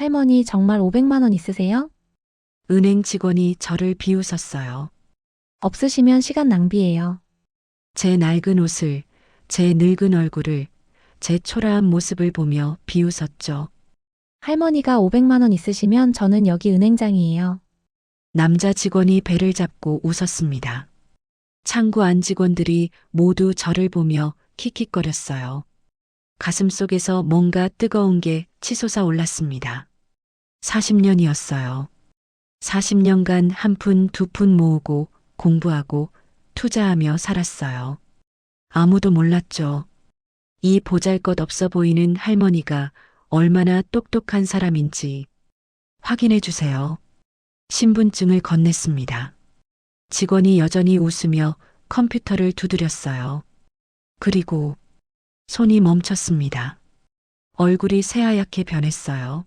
할머니 정말 500만 원 있으세요? 은행 직원이 저를 비웃었어요. 없으시면 시간 낭비예요. 제 낡은 옷을, 제 늙은 얼굴을, 제 초라한 모습을 보며 비웃었죠. 할머니가 500만 원 있으시면 저는 여기 은행장이에요. 남자 직원이 배를 잡고 웃었습니다. 창구 안 직원들이 모두 저를 보며 킥킥거렸어요. 가슴속에서 뭔가 뜨거운 게 치솟아 올랐습니다. 40년이었어요. 40년간 한 푼 두 푼 모으고 공부하고 투자하며 살았어요. 아무도 몰랐죠. 이 보잘것 없어 보이는 할머니가 얼마나 똑똑한 사람인지. 확인해 주세요. 신분증을 건넸습니다. 직원이 여전히 웃으며 컴퓨터를 두드렸어요. 그리고 손이 멈췄습니다. 얼굴이 새하얗게 변했어요.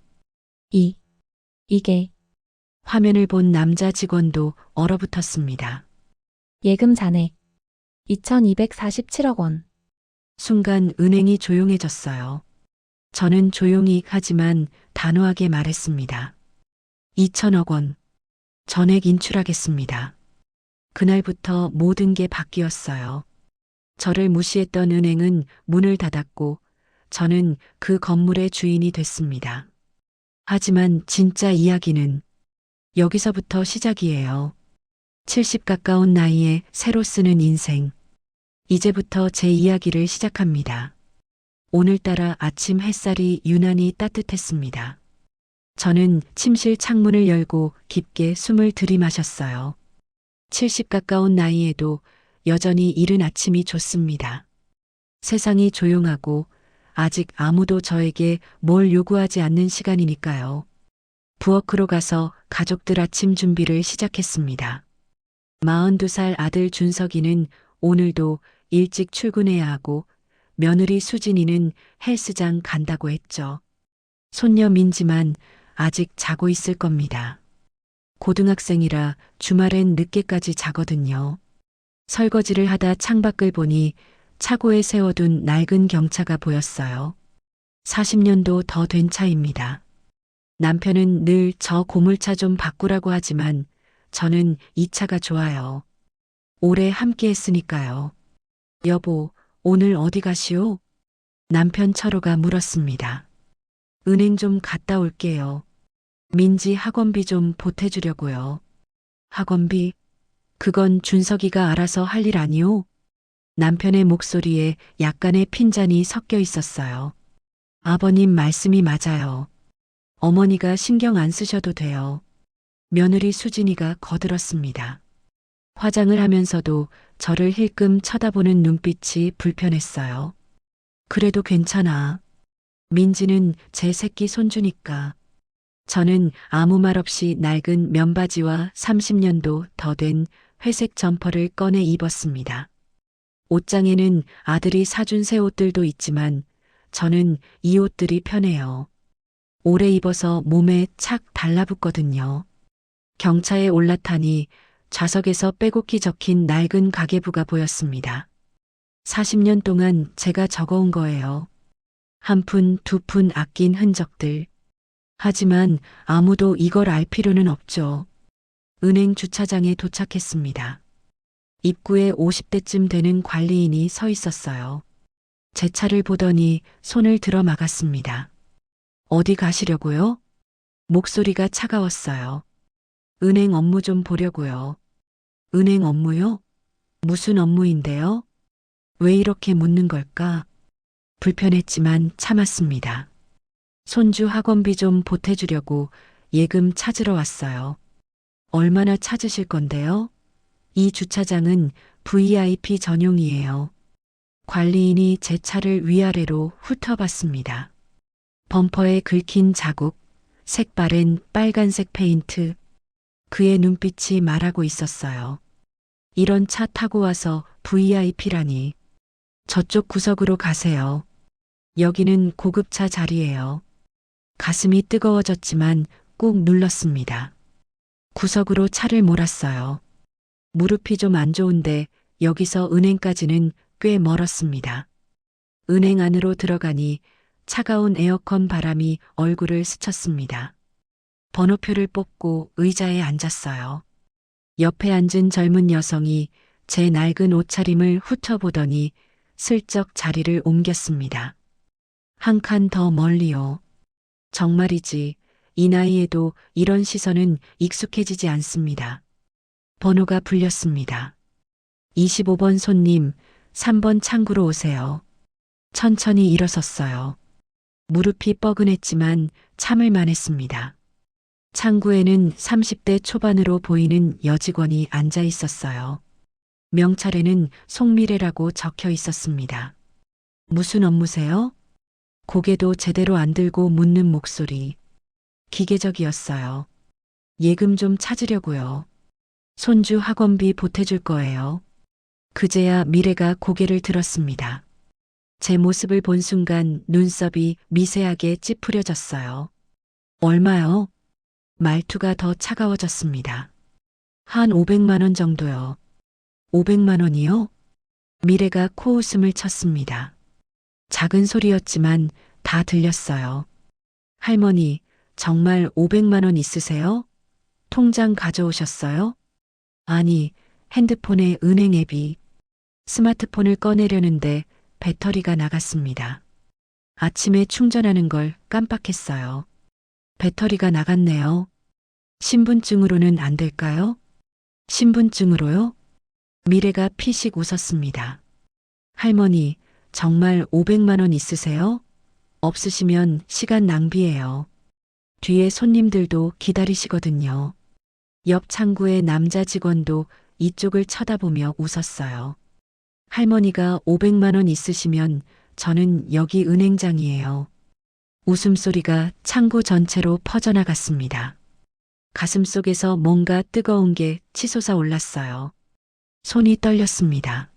이게 화면을 본 남자 직원도 얼어붙었습니다. 예금 잔액 2247억 원. 순간 은행이 조용해졌어요. 저는 조용히 하지만 단호하게 말했습니다. 2천억 원. 전액 인출하겠습니다. 그날부터 모든 게 바뀌었어요. 저를 무시했던 은행은 문을 닫았고 저는 그 건물의 주인이 됐습니다. 하지만 진짜 이야기는 여기서부터 시작이에요. 70 가까운 나이에 새로 쓰는 인생. 이제부터 제 이야기를 시작합니다. 오늘따라 아침 햇살이 유난히 따뜻했습니다. 저는 침실 창문을 열고 깊게 숨을 들이마셨어요. 70 가까운 나이에도 여전히 이른 아침이 좋습니다. 세상이 조용하고 아직 아무도 저에게 뭘 요구하지 않는 시간이니까요. 부엌으로 가서 가족들 아침 준비를 시작했습니다. 42살 아들 준석이는 오늘도 일찍 출근해야 하고 며느리 수진이는 헬스장 간다고 했죠. 손녀 민지만 아직 자고 있을 겁니다. 고등학생이라 주말엔 늦게까지 자거든요. 설거지를 하다 창밖을 보니 차고에 세워둔 낡은 경차가 보였어요. 40년도 더 된 차입니다. 남편은 늘 저 고물차 좀 바꾸라고 하지만 저는 이 차가 좋아요. 오래 함께 했으니까요. 여보, 오늘 어디 가시오? 남편 철호가 물었습니다. 은행 좀 갔다 올게요. 민지 학원비 좀 보태주려고요. 학원비? 그건 준석이가 알아서 할 일 아니오? 남편의 목소리에 약간의 핀잔이 섞여 있었어요. 아버님 말씀이 맞아요. 어머니가 신경 안 쓰셔도 돼요. 며느리 수진이가 거들었습니다. 화장을 하면서도 저를 힐끔 쳐다보는 눈빛이 불편했어요. 그래도 괜찮아. 민지는 제 새끼 손주니까. 저는 아무 말 없이 낡은 면바지와 30년도 더 된 회색 점퍼를 꺼내 입었습니다. 옷장에는 아들이 사준 새 옷들도 있지만 저는 이 옷들이 편해요. 오래 입어서 몸에 착 달라붙거든요. 경차에 올라타니 좌석에서 빼곡히 적힌 낡은 가계부가 보였습니다. 40년 동안 제가 적어온 거예요. 한 푼, 두 푼 아낀 흔적들. 하지만 아무도 이걸 알 필요는 없죠. 은행 주차장에 도착했습니다. 입구에 50대쯤 되는 관리인이 서 있었어요. 제 차를 보더니 손을 들어 막았습니다. 어디 가시려고요? 목소리가 차가웠어요. 은행 업무 좀 보려고요. 은행 업무요? 무슨 업무인데요? 왜 이렇게 묻는 걸까? 불편했지만 참았습니다. 손주 학원비 좀 보태주려고 예금 찾으러 왔어요. 얼마나 찾으실 건데요? 이 주차장은 VIP 전용이에요. 관리인이 제 차를 위아래로 훑어봤습니다. 범퍼에 긁힌 자국, 색바랜 빨간색 페인트. 그의 눈빛이 말하고 있었어요. 이런 차 타고 와서 VIP라니. 저쪽 구석으로 가세요. 여기는 고급차 자리예요. 가슴이 뜨거워졌지만 꾹 눌렀습니다. 구석으로 차를 몰았어요. 무릎이 좀 안 좋은데 여기서 은행까지는 꽤 멀었습니다. 은행 안으로 들어가니 차가운 에어컨 바람이 얼굴을 스쳤습니다. 번호표를 뽑고 의자에 앉았어요. 옆에 앉은 젊은 여성이 제 낡은 옷차림을 훑어보더니 슬쩍 자리를 옮겼습니다. 한 칸 더 멀리요. 정말이지, 이 나이에도 이런 시선은 익숙해지지 않습니다. 번호가 불렸습니다. 25번 손님, 3번 창구로 오세요. 천천히 일어섰어요. 무릎이 뻐근했지만 참을 만했습니다. 창구에는 30대 초반으로 보이는 여직원이 앉아 있었어요. 명찰에는 송미래라고 적혀 있었습니다. 무슨 업무세요? 고개도 제대로 안 들고 묻는 목소리. 기계적이었어요. 예금 좀 찾으려고요. 손주 학원비 보태줄 거예요. 그제야 미래가 고개를 들었습니다. 제 모습을 본 순간 눈썹이 미세하게 찌푸려졌어요. 얼마요? 말투가 더 차가워졌습니다. 한 500만 원 정도요. 500만 원이요? 미래가 코웃음을 쳤습니다. 작은 소리였지만 다 들렸어요. 할머니, 정말 500만 원 있으세요? 통장 가져오셨어요? 아니, 핸드폰에 은행 앱이. 스마트폰을 꺼내려는데 배터리가 나갔습니다. 아침에 충전하는 걸 깜빡했어요. 배터리가 나갔네요. 신분증으로는 안 될까요? 신분증으로요? 미래가 피식 웃었습니다. 할머니, 정말 500만 원 있으세요? 없으시면 시간 낭비예요. 뒤에 손님들도 기다리시거든요. 옆 창구의 남자 직원도 이쪽을 쳐다보며 웃었어요. 할머니가 500만 원 있으시면 저는 여기 은행장이에요. 웃음소리가 창구 전체로 퍼져나갔습니다. 가슴속에서 뭔가 뜨거운 게 치솟아 올랐어요. 손이 떨렸습니다.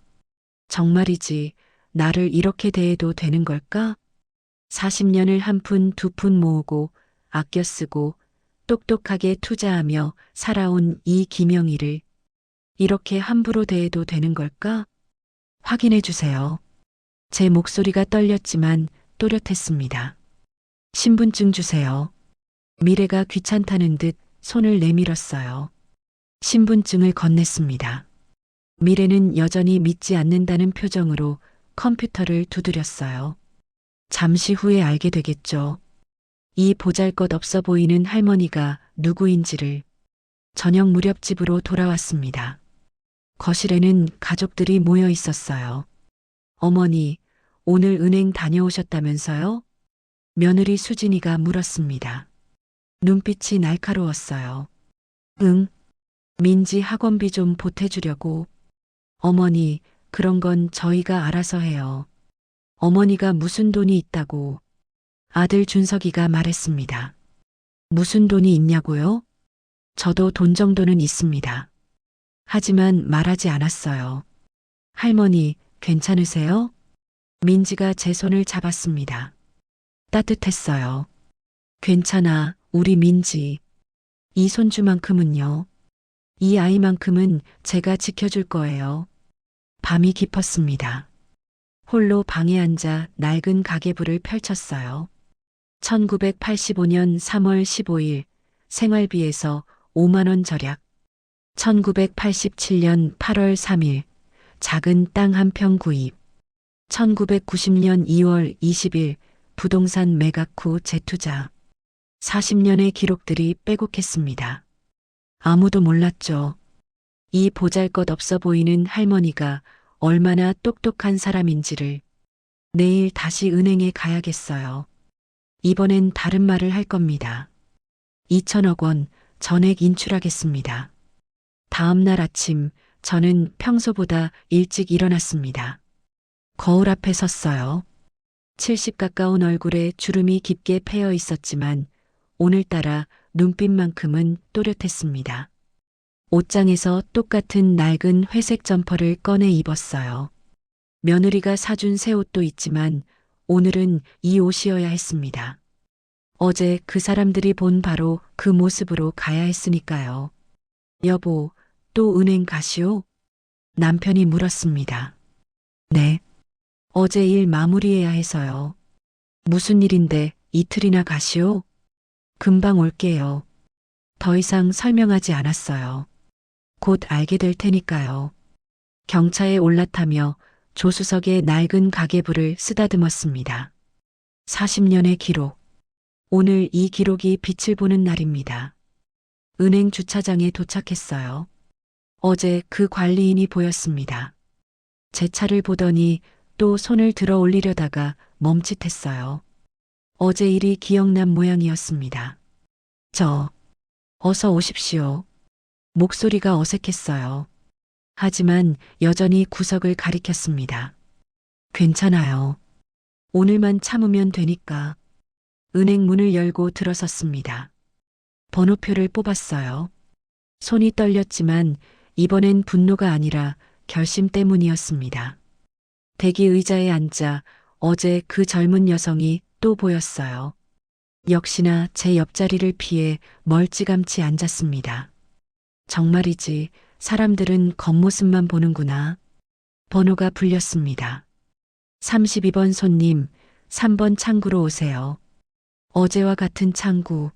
정말이지, 나를 이렇게 대해도 되는 걸까? 40년을 한 푼 두 푼 모으고 아껴 쓰고 똑똑하게 투자하며 살아온 이 김영희를 이렇게 함부로 대해도 되는 걸까? 확인해 주세요. 제 목소리가 떨렸지만 또렷했습니다. 신분증 주세요. 미래가 귀찮다는 듯 손을 내밀었어요. 신분증을 건넸습니다. 미래는 여전히 믿지 않는다는 표정으로 컴퓨터를 두드렸어요. 잠시 후에 알게 되겠죠. 이 보잘것없어 보이는 할머니가 누구인지를. 저녁 무렵 집으로 돌아왔습니다. 거실에는 가족들이 모여 있었어요. 어머니, 오늘 은행 다녀오셨다면서요? 며느리 수진이가 물었습니다. 눈빛이 날카로웠어요. 응. 민지 학원비 좀 보태주려고. 어머니, 그런 건 저희가 알아서 해요. 어머니가 무슨 돈이 있다고. 아들 준석이가 말했습니다. 무슨 돈이 있냐고요? 저도 돈 정도는 있습니다. 하지만 말하지 않았어요. 할머니, 괜찮으세요? 민지가 제 손을 잡았습니다. 따뜻했어요. 괜찮아, 우리 민지. 이 손주만큼은요. 이 아이만큼은 제가 지켜줄 거예요. 밤이 깊었습니다. 홀로 방에 앉아 낡은 가계부를 펼쳤어요. 1985년 3월 15일 생활비에서 5만 원 절약. 1987년 8월 3일 작은 땅 한 평 구입. 1990년 2월 20일 부동산 매각 후 재투자. 40년의 기록들이 빼곡했습니다. 아무도 몰랐죠. 이 보잘것없어 보이는 할머니가 얼마나 똑똑한 사람인지를. 내일 다시 은행에 가야겠어요. 이번엔 다른 말을 할 겁니다. 2천억 원 전액 인출하겠습니다. 다음 날 아침 저는 평소보다 일찍 일어났습니다. 거울 앞에 섰어요. 70 가까운 얼굴에 주름이 깊게 패여 있었지만 오늘따라 눈빛만큼은 또렷했습니다. 옷장에서 똑같은 낡은 회색 점퍼를 꺼내 입었어요. 며느리가 사준 새 옷도 있지만 오늘은 이 옷이어야 했습니다. 어제 그 사람들이 본 바로 그 모습으로 가야 했으니까요. 여보, 또 은행 가시오? 남편이 물었습니다. 네. 어제 일 마무리해야 해서요. 무슨 일인데 이틀이나 가시오? 금방 올게요. 더 이상 설명하지 않았어요. 곧 알게 될 테니까요. 경차에 올라타며 조수석의 낡은 가계부를 쓰다듬었습니다. 40년의 기록. 오늘 이 기록이 빛을 보는 날입니다. 은행 주차장에 도착했어요. 어제 그 관리인이 보였습니다. 제 차를 보더니 또 손을 들어 올리려다가 멈칫했어요. 어제 일이 기억난 모양이었습니다. 어서 오십시오. 목소리가 어색했어요. 하지만 여전히 구석을 가리켰습니다. 괜찮아요. 오늘만 참으면 되니까. 은행 문을 열고 들어섰습니다. 번호표를 뽑았어요. 손이 떨렸지만 이번엔 분노가 아니라 결심 때문이었습니다. 대기 의자에 앉아 어제 그 젊은 여성이 또 보였어요. 역시나 제 옆자리를 피해 멀찌감치 앉았습니다. 정말이지 사람들은 겉모습만 보는구나. 번호가 불렸습니다. 32번 손님, 3번 창구로 오세요. 어제와 같은 창구,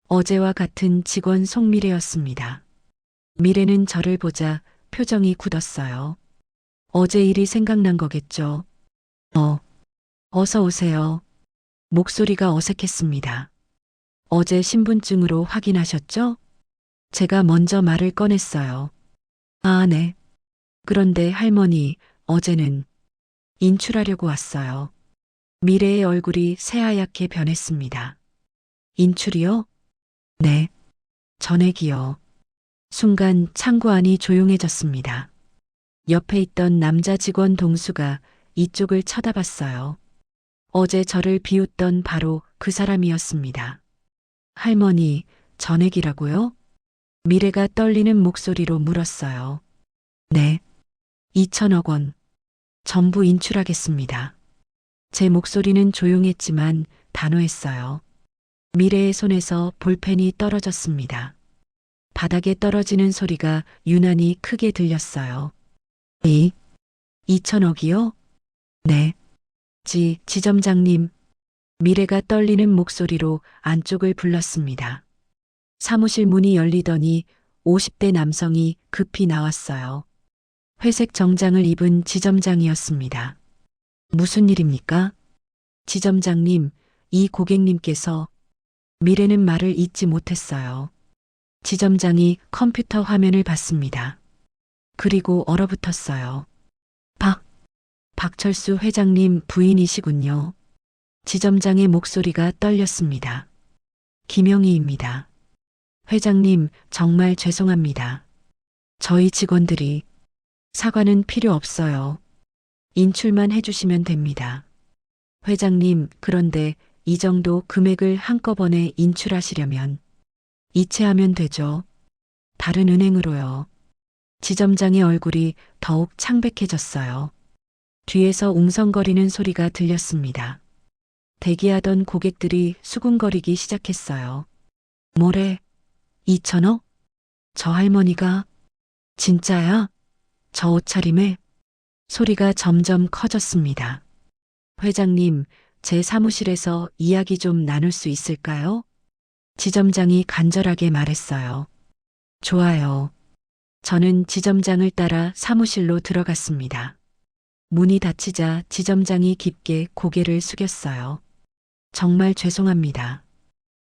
어제와 같은 직원 송미래였습니다. 미래는 저를 보자 표정이 굳었어요. 어제 일이 생각난 거겠죠. 어서 오세요. 목소리가 어색했습니다. 어제 신분증으로 확인하셨죠? 제가 먼저 말을 꺼냈어요. 아, 네. 그런데 할머니, 어제는 인출하려고 왔어요. 미래의 얼굴이 새하얗게 변했습니다. 인출이요? 네. 전액이요. 순간 창구 안이 조용해졌습니다. 옆에 있던 남자 직원 동수가 이쪽을 쳐다봤어요. 어제 저를 비웃던 바로 그 사람이었습니다. 할머니, 전액이라고요? 미래가 떨리는 목소리로 물었어요. 네. 2천억 원. 전부 인출하겠습니다. 제 목소리는 조용했지만 단호했어요. 미래의 손에서 볼펜이 떨어졌습니다. 바닥에 떨어지는 소리가 유난히 크게 들렸어요. 2천억이요? 네. 지점장님. 미래가 떨리는 목소리로 안쪽을 불렀습니다. 사무실 문이 열리더니 50대 남성이 급히 나왔어요. 회색 정장을 입은 지점장이었습니다. 무슨 일입니까? 지점장님, 이 고객님께서. 미래는 말을 잇지 못했어요. 지점장이 컴퓨터 화면을 봤습니다. 그리고 얼어붙었어요. 박철수 회장님 부인이시군요. 지점장의 목소리가 떨렸습니다. 김영희입니다. 회장님, 정말 죄송합니다. 저희 직원들이. 사과는 필요 없어요. 인출만 해주시면 됩니다. 회장님, 그런데 이 정도 금액을 한꺼번에 인출하시려면 이체하면 되죠. 다른 은행으로요. 지점장의 얼굴이 더욱 창백해졌어요. 뒤에서 웅성거리는 소리가 들렸습니다. 대기하던 고객들이 수군거리기 시작했어요. 뭐래? 2천억? 저 할머니가? 진짜야? 저 옷차림에? 소리가 점점 커졌습니다. 회장님, 제 사무실에서 이야기 좀 나눌 수 있을까요? 지점장이 간절하게 말했어요. 좋아요. 저는 지점장을 따라 사무실로 들어갔습니다. 문이 닫히자 지점장이 깊게 고개를 숙였어요. 정말 죄송합니다.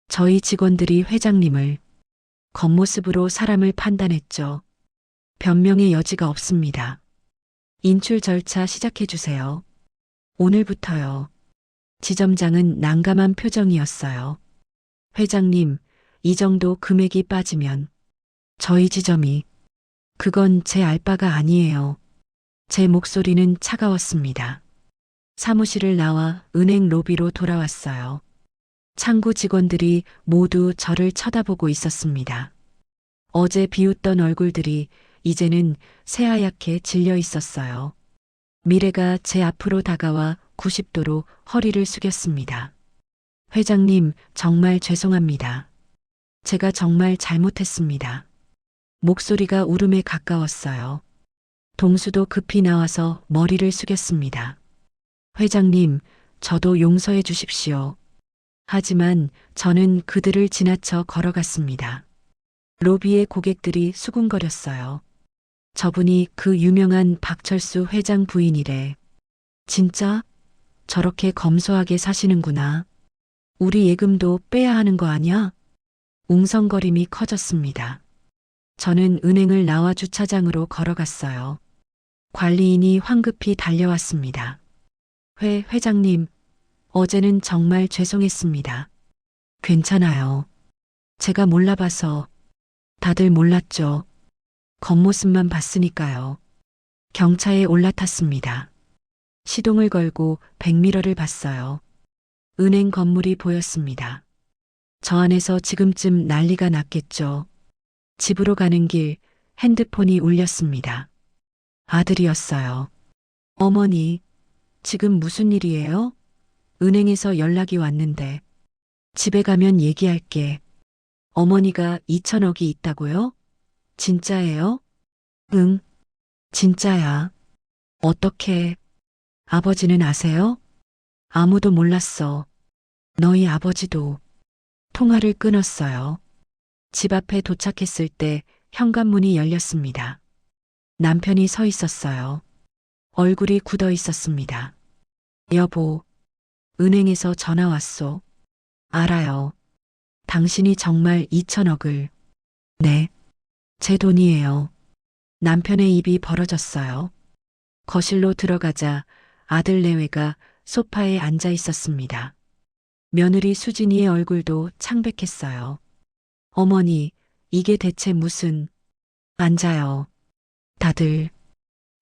저희 직원들이 회장님을 겉모습으로 사람을 판단했죠. 변명의 여지가 없습니다. 인출 절차 시작해 주세요. 오늘부터요. 지점장은 난감한 표정이었어요. 회장님, 이 정도 금액이 빠지면 저희 지점이 그건 제 알바가 아니에요. 제 목소리는 차가웠습니다. 사무실을 나와 은행 로비로 돌아왔어요. 창구 직원들이 모두 저를 쳐다보고 있었습니다. 어제 비웃던 얼굴들이 이제는 새하얗게 질려 있었어요. 미래가 제 앞으로 다가와 90도로 허리를 숙였습니다. 회장님, 정말 죄송합니다. 제가 정말 잘못했습니다. 목소리가 울음에 가까웠어요. 동수도 급히 나와서 머리를 숙였습니다. 회장님, 저도 용서해 주십시오. 하지만 저는 그들을 지나쳐 걸어갔습니다. 로비에 고객들이 수군거렸어요. 저분이 그 유명한 박철수 회장 부인이래. 진짜? 저렇게 검소하게 사시는구나. 우리 예금도 빼야 하는 거 아니야? 웅성거림이 커졌습니다. 저는 은행을 나와 주차장으로 걸어갔어요. 관리인이 황급히 달려왔습니다. 회장님, 어제는 정말 죄송했습니다. 괜찮아요. 제가 몰라봐서. 다들 몰랐죠. 겉모습만 봤으니까요. 경차에 올라탔습니다. 시동을 걸고 백미러를 봤어요. 은행 건물이 보였습니다. 저 안에서 지금쯤 난리가 났겠죠. 집으로 가는 길 핸드폰이 울렸습니다. 아들이었어요. 어머니, 지금 무슨 일이에요? 은행에서 연락이 왔는데. 집에 가면 얘기할게. 어머니가 2천억이 있다고요? 진짜예요? 응, 진짜야. 어떻게? 아버지는 아세요? 아무도 몰랐어. 너희 아버지도. 통화를 끊었어요. 집 앞에 도착했을 때 현관문이 열렸습니다. 남편이 서 있었어요. 얼굴이 굳어 있었습니다. 여보, 은행에서 전화 왔소. 알아요. 당신이 정말 2천억을. 네, 제 돈이에요. 남편의 입이 벌어졌어요. 거실로 들어가자 아들 내외가 소파에 앉아 있었습니다. 며느리 수진이의 얼굴도 창백했어요. 어머니, 이게 대체 무슨... 앉아요. 다들.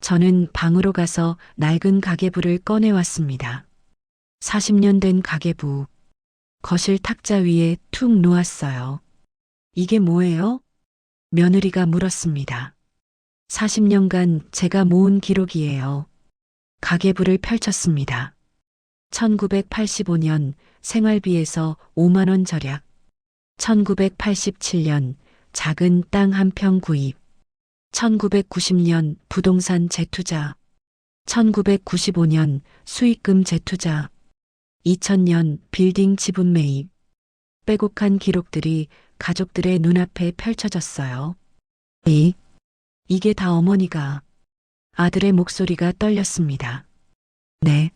저는 방으로 가서 낡은 가계부를 꺼내왔습니다. 40년 된 가계부. 거실 탁자 위에 툭 놓았어요. 이게 뭐예요? 며느리가 물었습니다. 40년간 제가 모은 기록이에요. 가계부를 펼쳤습니다. 1985년 생활비에서 5만 원 절약. 1987년 작은 땅 한 평 구입. 1990년 부동산 재투자. 1995년 수익금 재투자. 2000년 빌딩 지분 매입. 빼곡한 기록들이 가족들의 눈앞에 펼쳐졌어요. 이게 다 어머니가. 아들의 목소리가 떨렸습니다. 네.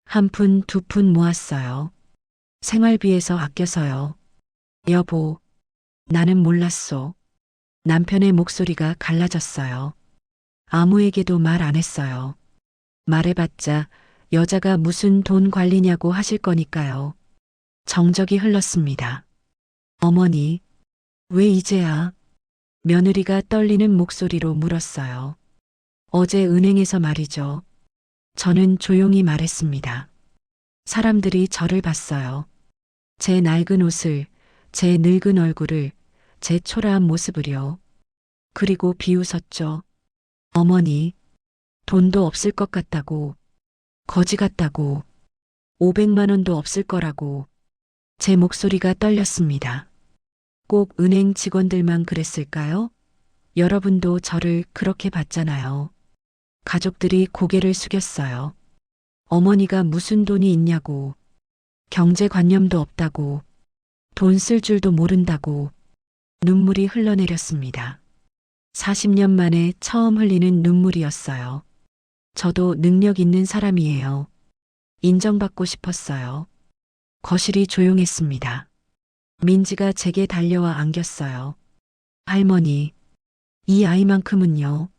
한 푼, 두 푼 모았어요. 생활비에서 아껴서요. 여보, 나는 몰랐소. 남편의 목소리가 갈라졌어요. 아무에게도 말 안 했어요. 말해봤자 여자가 무슨 돈 관리냐고 하실 거니까요. 정적이 흘렀습니다. 어머니, 왜 이제야? 며느리가 떨리는 목소리로 물었어요. 어제 은행에서 말이죠. 저는 조용히 말했습니다. 사람들이 저를 봤어요. 제 낡은 옷을, 제 늙은 얼굴을, 제 초라한 모습을요. 그리고 비웃었죠. 어머니, 돈도 없을 것 같다고, 거지 같다고, 500만 원도 없을 거라고. 제 목소리가 떨렸습니다. 꼭 은행 직원들만 그랬을까요? 여러분도 저를 그렇게 봤잖아요. 가족들이 고개를 숙였어요. 어머니가 무슨 돈이 있냐고, 경제관념도 없다고, 돈 쓸 줄도 모른다고. 눈물이 흘러내렸습니다. 40년 만에 처음 흘리는 눈물이었어요. 저도 능력 있는 사람이에요. 인정받고 싶었어요. 거실이 조용했습니다. 민지가 제게 달려와 안겼어요. 할머니, 이 아이만큼은요.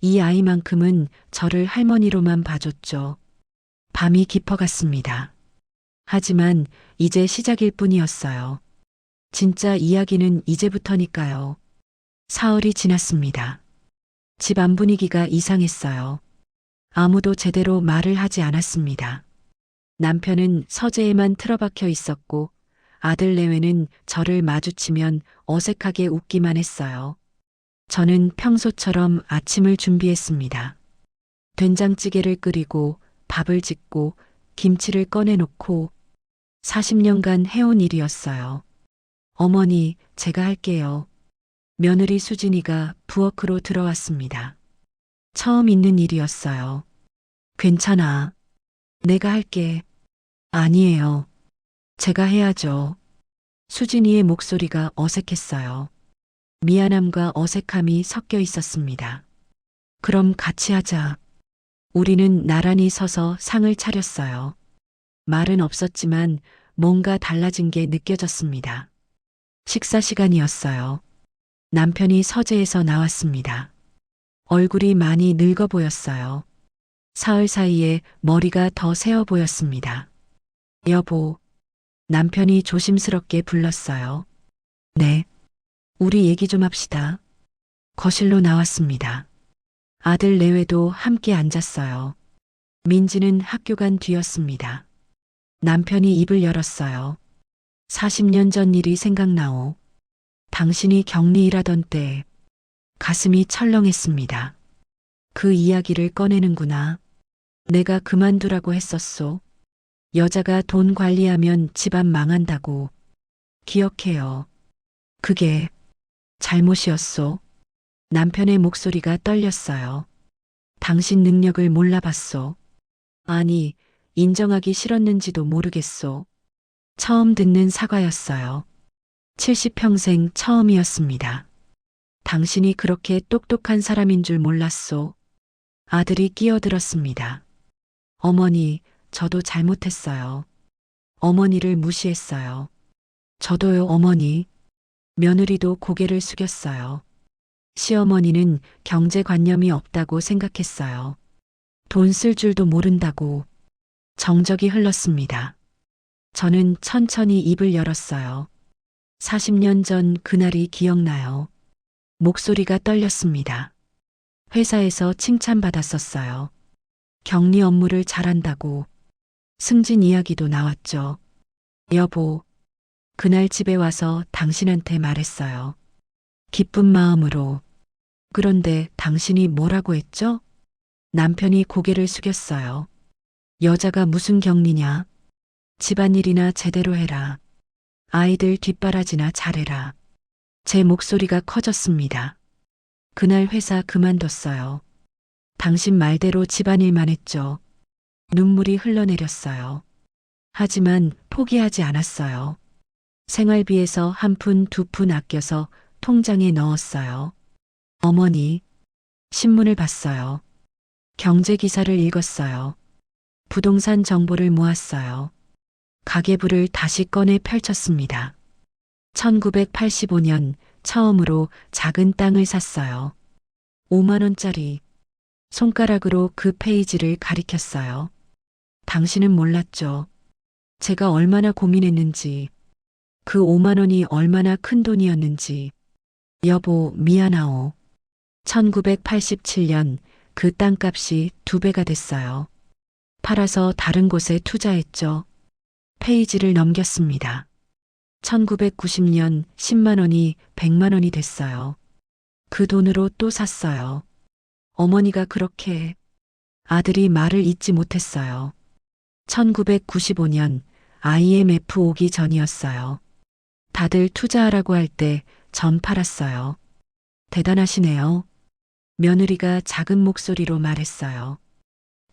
이 아이만큼은 저를 할머니로만 봐줬죠. 밤이 깊어갔습니다. 하지만 이제 시작일 뿐이었어요. 진짜 이야기는 이제부터니까요. 사흘이 지났습니다. 집 안 분위기가 이상했어요. 아무도 제대로 말을 하지 않았습니다. 남편은 서재에만 틀어박혀 있었고 아들 내외는 저를 마주치면 어색하게 웃기만 했어요. 저는 평소처럼 아침을 준비했습니다. 된장찌개를 끓이고 밥을 짓고 김치를 꺼내놓고 40년간 해온 일이었어요. 어머니, 제가 할게요. 며느리 수진이가 부엌으로 들어왔습니다. 처음 있는 일이었어요. 괜찮아. 내가 할게. 아니에요. 제가 해야죠. 수진이의 목소리가 어색했어요. 미안함과 어색함이 섞여 있었습니다. 그럼 같이 하자. 우리는 나란히 서서 상을 차렸어요. 말은 없었지만 뭔가 달라진 게 느껴졌습니다. 식사 시간이었어요. 남편이 서재에서 나왔습니다. 얼굴이 많이 늙어 보였어요. 사흘 사이에 머리가 더 새어 보였습니다. 여보, 남편이 조심스럽게 불렀어요. 네, 우리 얘기 좀 합시다. 거실로 나왔습니다. 아들 내외도 함께 앉았어요. 민지는 학교 간 뒤였습니다. 남편이 입을 열었어요. 40년 전 일이 생각나오. 당신이 격리 일하던 때 가슴이 철렁했습니다. 그 이야기를 꺼내는구나. 내가 그만두라고 했었소. 여자가 돈 관리하면 집안 망한다고. 기억해요. 그게 잘못이었소. 남편의 목소리가 떨렸어요. 당신 능력을 몰라봤소. 아니, 인정하기 싫었는지도 모르겠소. 처음 듣는 사과였어요. 70평생 처음이었습니다. 당신이 그렇게 똑똑한 사람인 줄 몰랐소. 아들이 끼어들었습니다. 어머니, 저도 잘못했어요. 어머니를 무시했어요. 저도요, 어머니. 며느리도 고개를 숙였어요. 시어머니는 경제관념이 없다고 생각했어요. 돈 쓸 줄도 모른다고. 정적이 흘렀습니다. 저는 천천히 입을 열었어요. 40년 전 그날이 기억나요. 목소리가 떨렸습니다. 회사에서 칭찬받았었어요. 격리 업무를 잘한다고. 승진 이야기도 나왔죠. 여보, 그날 집에 와서 당신한테 말했어요. 기쁜 마음으로. 그런데 당신이 뭐라고 했죠? 남편이 고개를 숙였어요. 여자가 무슨 격리냐? 집안일이나 제대로 해라. 아이들 뒷바라지나 잘해라. 제 목소리가 커졌습니다. 그날 회사 그만뒀어요. 당신 말대로 집안일만 했죠. 눈물이 흘러내렸어요. 하지만 포기하지 않았어요. 생활비에서 한 푼, 두 푼 아껴서 통장에 넣었어요. 어머니, 신문을 봤어요. 경제 기사를 읽었어요. 부동산 정보를 모았어요. 가계부를 다시 꺼내 펼쳤습니다. 1985년 처음으로 작은 땅을 샀어요. 5만 원짜리. 손가락으로 그 페이지를 가리켰어요. 당신은 몰랐죠. 제가 얼마나 고민했는지, 그 5만 원이 얼마나 큰 돈이었는지. 여보, 미안하오. 1987년 그 땅값이 2배가 됐어요. 팔아서 다른 곳에 투자했죠. 페이지를 넘겼습니다. 1990년 10만 원이 100만 원이 됐어요. 그 돈으로 또 샀어요. 어머니가 그렇게. 아들이 말을 잇지 못했어요. 1995년 IMF 오기 전이었어요. 다들 투자하라고 할 때 전 팔았어요. 대단하시네요. 며느리가 작은 목소리로 말했어요.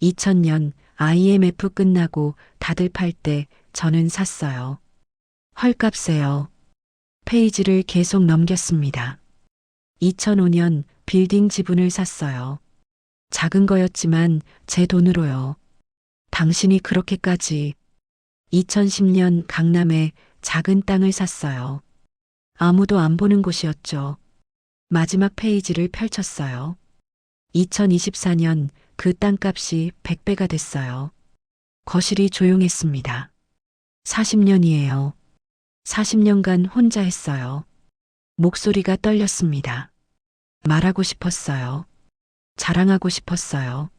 2000년 IMF 끝나고 다들 팔 때 저는 샀어요. 헐값에요. 페이지를 계속 넘겼습니다. 2005년 빌딩 지분을 샀어요. 작은 거였지만 제 돈으로요. 당신이 그렇게까지. 2010년 강남에 작은 땅을 샀어요. 아무도 안 보는 곳이었죠. 마지막 페이지를 펼쳤어요. 2024년 그 땅값이 100배가 됐어요. 거실이 조용했습니다. 40년이에요. 40년간 혼자 했어요. 목소리가 떨렸습니다. 말하고 싶었어요. 자랑하고 싶었어요.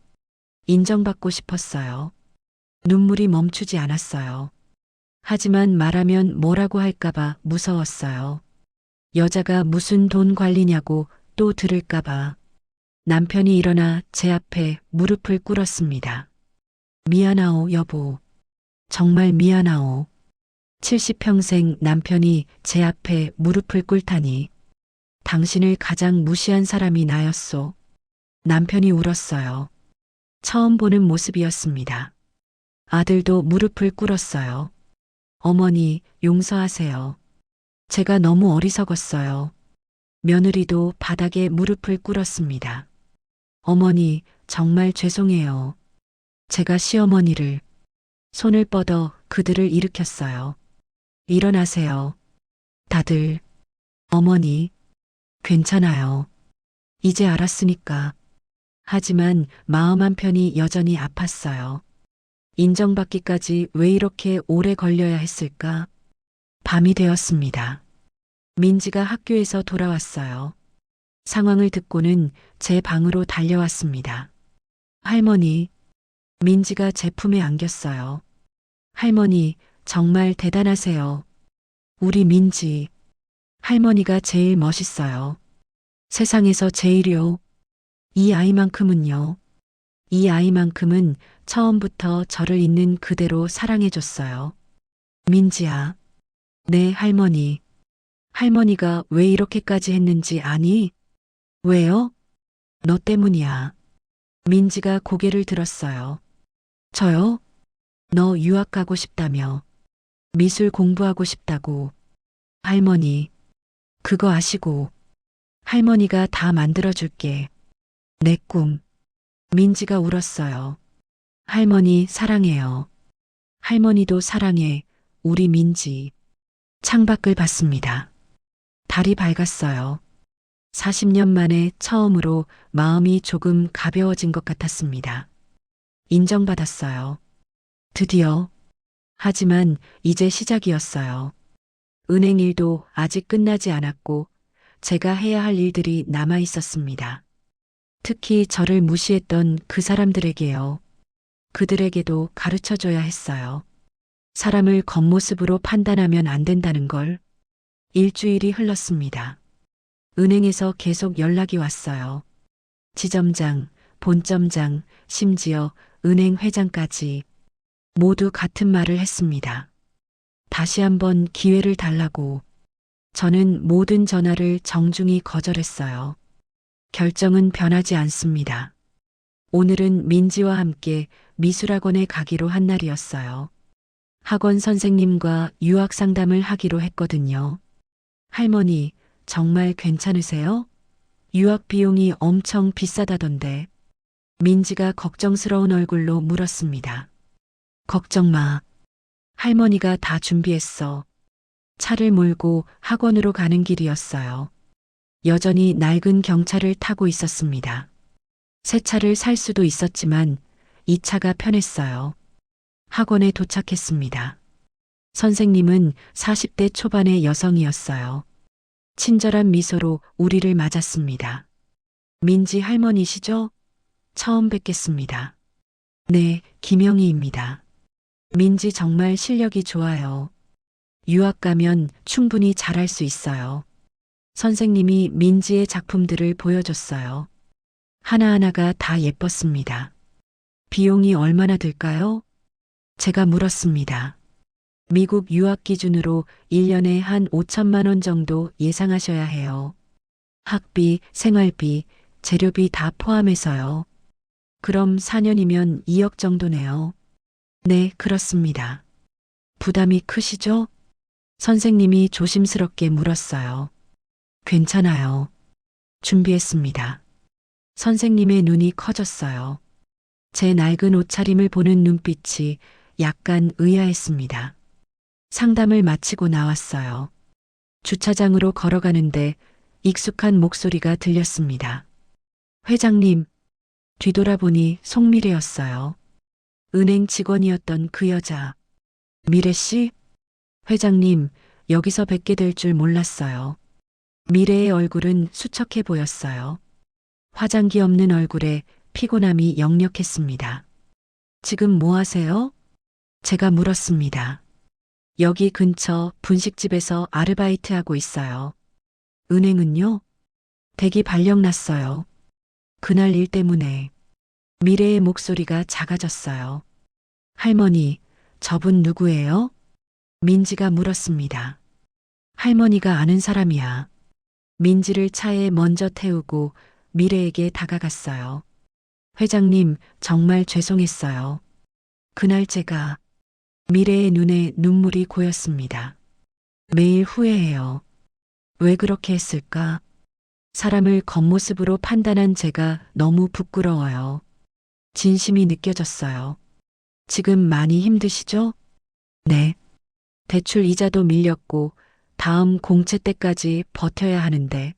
인정받고 싶었어요. 눈물이 멈추지 않았어요. 하지만 말하면 뭐라고 할까봐 무서웠어요. 여자가 무슨 돈 관리냐고 또 들을까봐. 남편이 일어나 제 앞에 무릎을 꿇었습니다. 미안하오, 여보. 정말 미안하오. 70평생 남편이 제 앞에 무릎을 꿇다니. 당신을 가장 무시한 사람이 나였소. 남편이 울었어요. 처음 보는 모습이었습니다. 아들도 무릎을 꿇었어요. 어머니, 용서하세요. 제가 너무 어리석었어요. 며느리도 바닥에 무릎을 꿇었습니다. 어머니, 정말 죄송해요. 제가 시어머니를 손을 뻗어 그들을 일으켰어요. 일어나세요. 다들. 어머니, 괜찮아요. 이제 알았으니까. 하지만 마음 한편이 여전히 아팠어요. 인정받기까지 왜 이렇게 오래 걸려야 했을까? 밤이 되었습니다. 민지가 학교에서 돌아왔어요. 상황을 듣고는 제 방으로 달려왔습니다. 할머니, 민지가 제 품에 안겼어요. 할머니, 정말 대단하세요. 우리 민지. 할머니가 제일 멋있어요. 세상에서 제일이요. 이 아이만큼은요. 이 아이만큼은 처음부터 저를 있는 그대로 사랑해줬어요. 민지야. 네, 할머니. 할머니가 왜 이렇게까지 했는지 아니? 왜요? 너 때문이야. 민지가 고개를 들었어요. 저요? 너 유학 가고 싶다며. 미술 공부하고 싶다고. 할머니, 그거 아시고. 할머니가 다 만들어줄게. 내 꿈. 민지가 울었어요. 할머니 사랑해요. 할머니도 사랑해. 우리 민지. 창밖을 봤습니다. 달이 밝았어요. 40년 만에 처음으로 마음이 조금 가벼워진 것 같았습니다. 인정받았어요. 드디어. 하지만 이제 시작이었어요. 은행 일도 아직 끝나지 않았고 제가 해야 할 일들이 남아 있었습니다. 특히 저를 무시했던 그 사람들에게요. 그들에게도 가르쳐줘야 했어요. 사람을 겉모습으로 판단하면 안 된다는 걸. 일주일이 흘렀습니다. 은행에서 계속 연락이 왔어요. 지점장, 본점장, 심지어 은행 회장까지 모두 같은 말을 했습니다. 다시 한번 기회를 달라고. 저는 모든 전화를 정중히 거절했어요. 결정은 변하지 않습니다. 오늘은 민지와 함께 미술학원에 가기로 한 날이었어요. 학원 선생님과 유학 상담을 하기로 했거든요. 할머니, 정말 괜찮으세요? 유학 비용이 엄청 비싸다던데. 민지가 걱정스러운 얼굴로 물었습니다. 걱정 마. 할머니가 다 준비했어. 차를 몰고 학원으로 가는 길이었어요. 여전히 낡은 경차를 타고 있었습니다. 새 차를 살 수도 있었지만 이 차가 편했어요. 학원에 도착했습니다. 선생님은 40대 초반의 여성이었어요. 친절한 미소로 우리를 맞았습니다. 민지 할머니시죠? 처음 뵙겠습니다. 네, 김영희입니다. 민지 정말 실력이 좋아요. 유학 가면 충분히 잘할 수 있어요. 선생님이 민지의 작품들을 보여줬어요. 하나하나가 다 예뻤습니다. 비용이 얼마나 들까요? 제가 물었습니다. 미국 유학 기준으로 1년에 한 5천만 원 정도 예상하셔야 해요. 학비, 생활비, 재료비 다 포함해서요. 그럼 4년이면 2억 정도네요. 네, 그렇습니다. 부담이 크시죠? 선생님이 조심스럽게 물었어요. 괜찮아요. 준비했습니다. 선생님의 눈이 커졌어요. 제 낡은 옷차림을 보는 눈빛이 약간 의아했습니다. 상담을 마치고 나왔어요. 주차장으로 걸어가는데 익숙한 목소리가 들렸습니다. 회장님, 뒤돌아보니 송미래였어요. 은행 직원이었던 그 여자. 미래 씨? 회장님, 여기서 뵙게 될 줄 몰랐어요. 미래의 얼굴은 수척해 보였어요. 화장기 없는 얼굴에 피곤함이 역력했습니다. 지금 뭐 하세요? 제가 물었습니다. 여기 근처 분식집에서 아르바이트하고 있어요. 은행은요? 댁이 발령났어요. 그날 일 때문에. 미래의 목소리가 작아졌어요. 할머니, 저분 누구예요? 민지가 물었습니다. 할머니가 아는 사람이야. 민지를 차에 먼저 태우고 미래에게 다가갔어요. 회장님, 정말 죄송했어요. 그날 제가 미래의 눈에 눈물이 고였습니다. 매일 후회해요. 왜 그렇게 했을까? 사람을 겉모습으로 판단한 제가 너무 부끄러워요. 진심이 느껴졌어요. 지금 많이 힘드시죠? 네. 대출 이자도 밀렸고 다음 공채 때까지 버텨야 하는데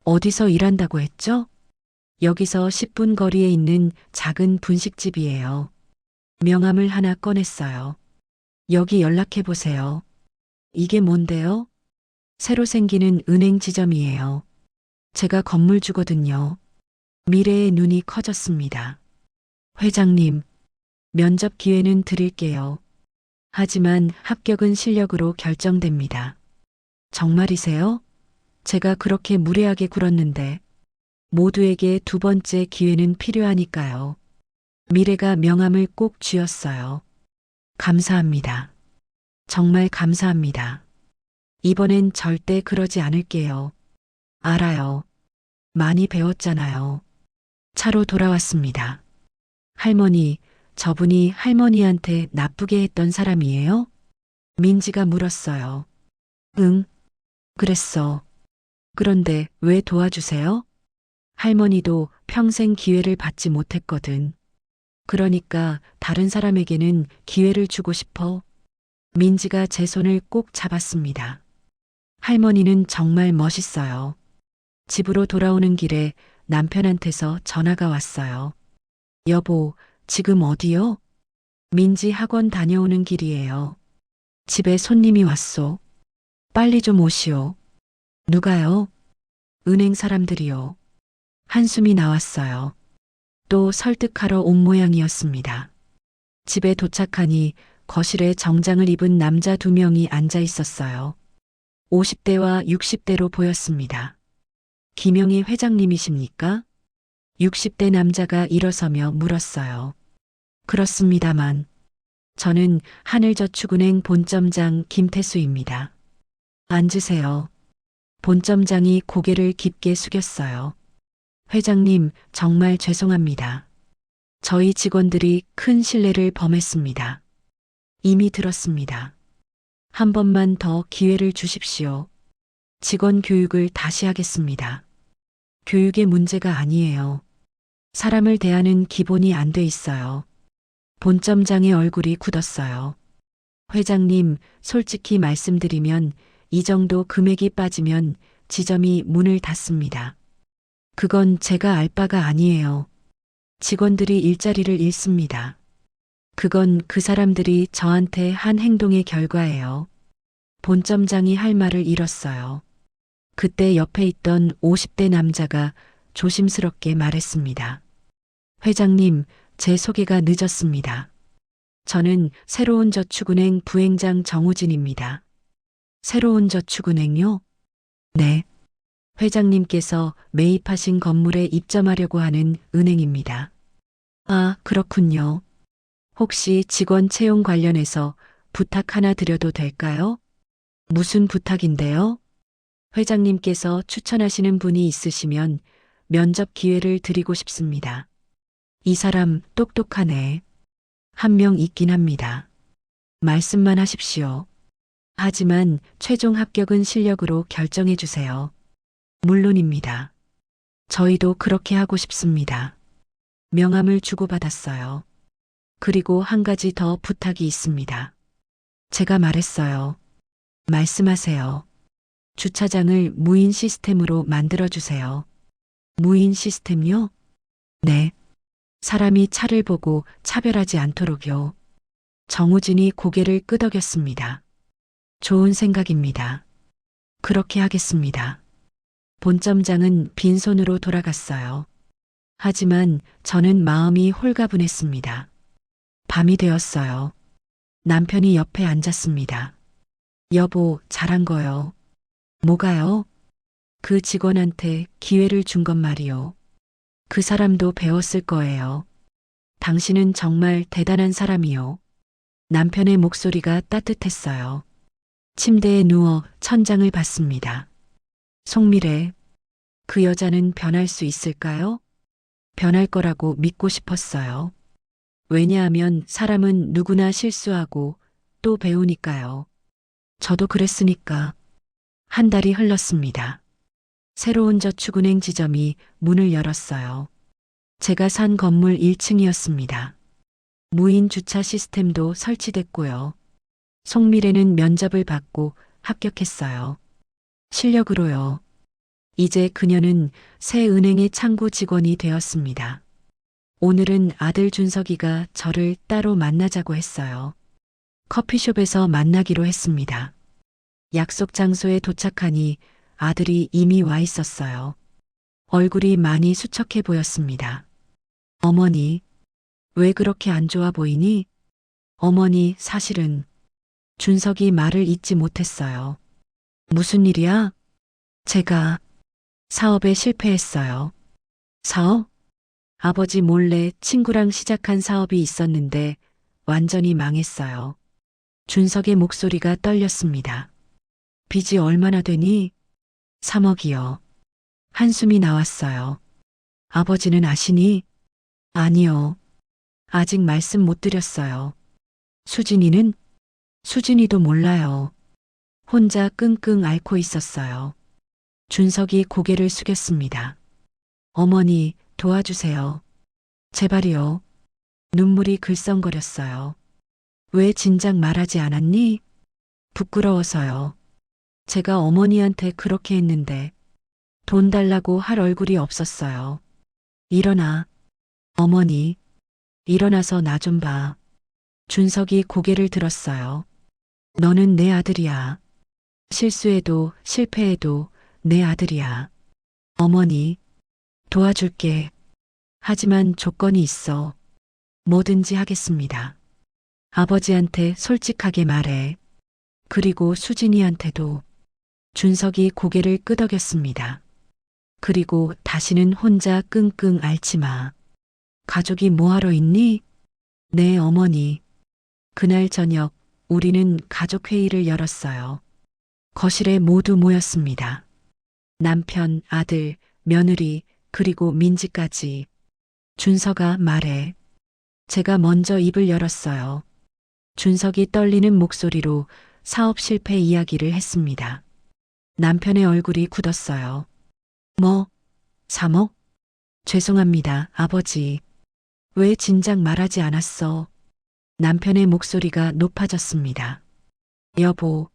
어디서 일한다고 했죠? 여기서 10분 거리에 있는 작은 분식집이에요. 명함을 하나 꺼냈어요. 여기 연락해 보세요. 이게 뭔데요? 새로 생기는 은행 지점이에요. 제가 건물 주거든요. 미래의 눈이 커졌습니다. 회장님, 면접 기회는 드릴게요. 하지만 합격은 실력으로 결정됩니다. 정말이세요? 제가 그렇게 무례하게 굴었는데 모두에게 두 번째 기회는 필요하니까요. 미래가 명함을 꼭 쥐었어요. 감사합니다. 정말 감사합니다. 이번엔 절대 그러지 않을게요. 알아요. 많이 배웠잖아요. 차로 돌아왔습니다. 할머니, 저분이 할머니한테 나쁘게 했던 사람이에요? 민지가 물었어요. 응, 그랬어. 그런데 왜 도와주세요? 할머니도 평생 기회를 받지 못했거든. 그러니까 다른 사람에게는 기회를 주고 싶어. 민지가 제 손을 꼭 잡았습니다. 할머니는 정말 멋있어요. 집으로 돌아오는 길에 남편한테서 전화가 왔어요. 여보, 지금 어디요? 민지 학원 다녀오는 길이에요. 집에 손님이 왔소. 빨리 좀 오시오. 누가요? 은행 사람들이요. 한숨이 나왔어요. 또 설득하러 온 모양이었습니다. 집에 도착하니 거실에 정장을 입은 남자 두 명이 앉아 있었어요. 50대와 60대로 보였습니다. 김영희 회장님이십니까? 60대 남자가 일어서며 물었어요. 그렇습니다만, 저는 하늘저축은행 본점장 김태수입니다. 앉으세요. 본점장이 고개를 깊게 숙였어요. 회장님, 정말 죄송합니다. 저희 직원들이 큰 실례를 범했습니다. 이미 들었습니다. 한 번만 더 기회를 주십시오. 직원 교육을 다시 하겠습니다. 교육의 문제가 아니에요. 사람을 대하는 기본이 안 돼 있어요. 본점장의 얼굴이 굳었어요. 회장님, 솔직히 말씀드리면 이 정도 금액이 빠지면 지점이 문을 닫습니다. 그건 제가 알 바가 아니에요. 직원들이 일자리를 잃습니다. 그건 그 사람들이 저한테 한 행동의 결과예요. 본점장이 할 말을 잃었어요. 그때 옆에 있던 50대 남자가 조심스럽게 말했습니다. 회장님, 제 소개가 늦었습니다. 저는 새로운 저축은행 부행장 정우진입니다. 새로운 저축은행요? 네. 회장님께서 매입하신 건물에 입점하려고 하는 은행입니다. 아, 그렇군요. 혹시 직원 채용 관련해서 부탁 하나 드려도 될까요? 무슨 부탁인데요? 회장님께서 추천하시는 분이 있으시면 면접 기회를 드리고 싶습니다. 이 사람 똑똑하네. 한 명 있긴 합니다. 말씀만 하십시오. 하지만 최종 합격은 실력으로 결정해 주세요. 물론입니다. 저희도 그렇게 하고 싶습니다. 명함을 주고받았어요. 그리고 한 가지 더 부탁이 있습니다. 제가 말했어요. 말씀하세요. 주차장을 무인 시스템으로 만들어주세요. 무인 시스템요? 네. 사람이 차를 보고 차별하지 않도록요. 정우진이 고개를 끄덕였습니다. 좋은 생각입니다. 그렇게 하겠습니다. 본점장은 빈손으로 돌아갔어요. 하지만 저는 마음이 홀가분했습니다. 밤이 되었어요. 남편이 옆에 앉았습니다. 여보, 잘한 거요. 뭐가요? 그 직원한테 기회를 준 것 말이요. 그 사람도 배웠을 거예요. 당신은 정말 대단한 사람이요. 남편의 목소리가 따뜻했어요. 침대에 누워 천장을 봤습니다. 송미래, 그 여자는 변할 수 있을까요? 변할 거라고 믿고 싶었어요. 왜냐하면 사람은 누구나 실수하고 또 배우니까요. 저도 그랬으니까. 한 달이 흘렀습니다. 새로운 저축은행 지점이 문을 열었어요. 제가 산 건물 1층이었습니다. 무인 주차 시스템도 설치됐고요. 송미래는 면접을 받고 합격했어요. 실력으로요. 이제 그녀는 새 은행의 창구 직원이 되었습니다. 오늘은 아들 준석이가 저를 따로 만나자고 했어요. 커피숍에서 만나기로 했습니다. 약속 장소에 도착하니 아들이 이미 와 있었어요. 얼굴이 많이 수척해 보였습니다. 어머니, 왜 그렇게 안 좋아 보이니? 어머니, 사실은 준석이 말을 잇지 못했어요. 무슨 일이야? 제가 사업에 실패했어요. 사업? 아버지 몰래 친구랑 시작한 사업이 있었는데 완전히 망했어요. 준석의 목소리가 떨렸습니다. 빚이 얼마나 되니? 3억이요. 한숨이 나왔어요. 아버지는 아시니? 아니요. 아직 말씀 못 드렸어요. 수진이는? 수진이도 몰라요. 혼자 끙끙 앓고 있었어요. 준석이 고개를 숙였습니다. 어머니, 도와주세요. 제발이요. 눈물이 글썽거렸어요. 왜 진작 말하지 않았니? 부끄러워서요. 제가 어머니한테 그렇게 했는데 돈 달라고 할 얼굴이 없었어요. 일어나. 어머니, 일어나서 나 좀 봐. 준석이 고개를 들었어요. 너는 내 아들이야. 실수해도 실패해도 내 아들이야. 어머니, 도와줄게. 하지만 조건이 있어. 뭐든지 하겠습니다. 아버지한테 솔직하게 말해. 그리고 수진이한테도. 준석이 고개를 끄덕였습니다. 그리고 다시는 혼자 끙끙 앓지 마. 가족이 뭐하러 있니? 네, 어머니. 그날 저녁 우리는 가족회의를 열었어요. 거실에 모두 모였습니다. 남편, 아들, 며느리, 그리고 민지까지. 준석아, 말해. 제가 먼저 입을 열었어요. 준석이 떨리는 목소리로 사업 실패 이야기를 했습니다. 남편의 얼굴이 굳었어요. 뭐? 3억? 죄송합니다, 아버지. 왜 진작 말하지 않았어? 남편의 목소리가 높아졌습니다. 여보,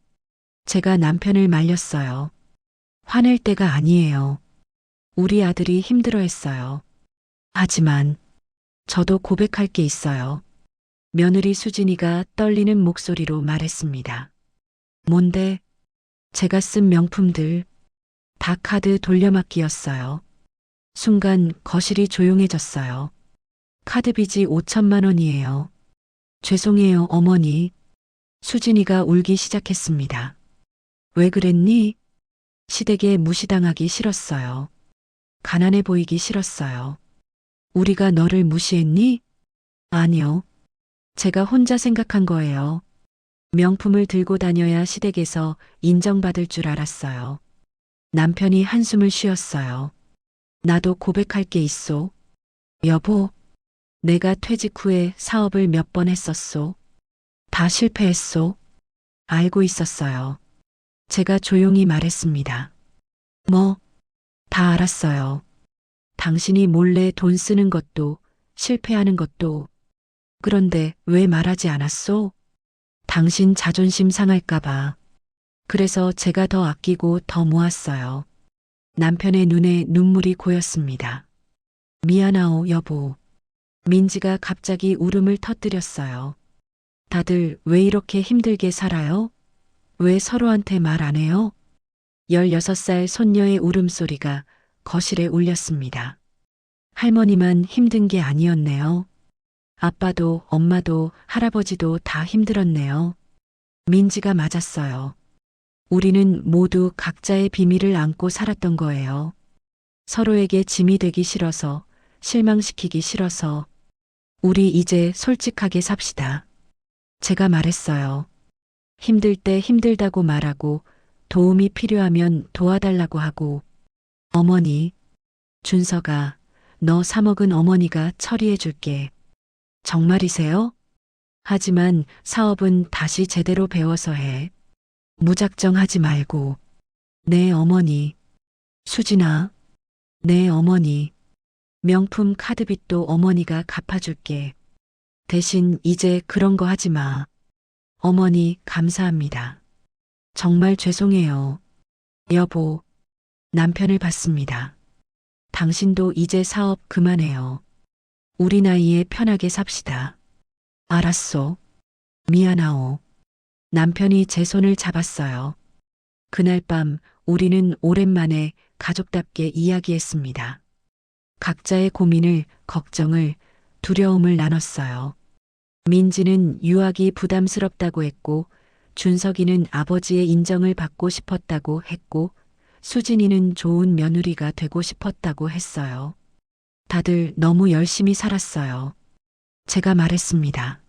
제가 남편을 말렸어요. 화낼 때가 아니에요. 우리 아들이 힘들어했어요. 하지만 저도 고백할 게 있어요. 며느리 수진이가 떨리는 목소리로 말했습니다. 뭔데? 제가 쓴 명품들, 다 카드 돌려막기였어요. 순간 거실이 조용해졌어요. 카드 빚이 5천만 원이에요. 죄송해요, 어머니. 수진이가 울기 시작했습니다. 왜 그랬니? 시댁에 무시당하기 싫었어요. 가난해 보이기 싫었어요. 우리가 너를 무시했니? 아니요. 제가 혼자 생각한 거예요. 명품을 들고 다녀야 시댁에서 인정받을 줄 알았어요. 남편이 한숨을 쉬었어요. 나도 고백할 게 있소. 여보, 내가 퇴직 후에 사업을 몇 번 했었소. 다 실패했소. 알고 있었어요. 제가 조용히 말했습니다. 뭐? 다 알았어요. 당신이 몰래 돈 쓰는 것도 실패하는 것도. 그런데 왜 말하지 않았소? 당신 자존심 상할까봐. 그래서 제가 더 아끼고 더 모았어요. 남편의 눈에 눈물이 고였습니다. 미안하오, 여보. 민지가 갑자기 울음을 터뜨렸어요. 다들 왜 이렇게 힘들게 살아요? 왜 서로한테 말 안 해요? 16살 손녀의 울음소리가 거실에 울렸습니다. 할머니만 힘든 게 아니었네요. 아빠도 엄마도 할아버지도 다 힘들었네요. 민지가 맞았어요. 우리는 모두 각자의 비밀을 안고 살았던 거예요. 서로에게 짐이 되기 싫어서, 실망시키기 싫어서. 우리 이제 솔직하게 삽시다. 제가 말했어요. 힘들 때 힘들다고 말하고, 도움이 필요하면 도와달라고 하고. 어머니, 준석아, 너 3억은 어머니가 처리해 줄게. 정말이세요? 하지만 사업은 다시 제대로 배워서 해. 무작정 하지 말고. 네, 어머니. 수진아. 네, 어머니. 명품 카드빚도 어머니가 갚아줄게. 대신 이제 그런 거 하지 마. 어머니, 감사합니다. 정말 죄송해요. 여보, 남편을 받습니다. 당신도 이제 사업 그만해요. 우리 나이에 편하게 삽시다. 알았소. 미안하오. 남편이 제 손을 잡았어요. 그날 밤 우리는 오랜만에 가족답게 이야기했습니다. 각자의 고민을, 걱정을, 두려움을 나눴어요. 민지는 유학이 부담스럽다고 했고, 준석이는 아버지의 인정을 받고 싶었다고 했고, 수진이는 좋은 며느리가 되고 싶었다고 했어요. 다들 너무 열심히 살았어요. 제가 말했습니다.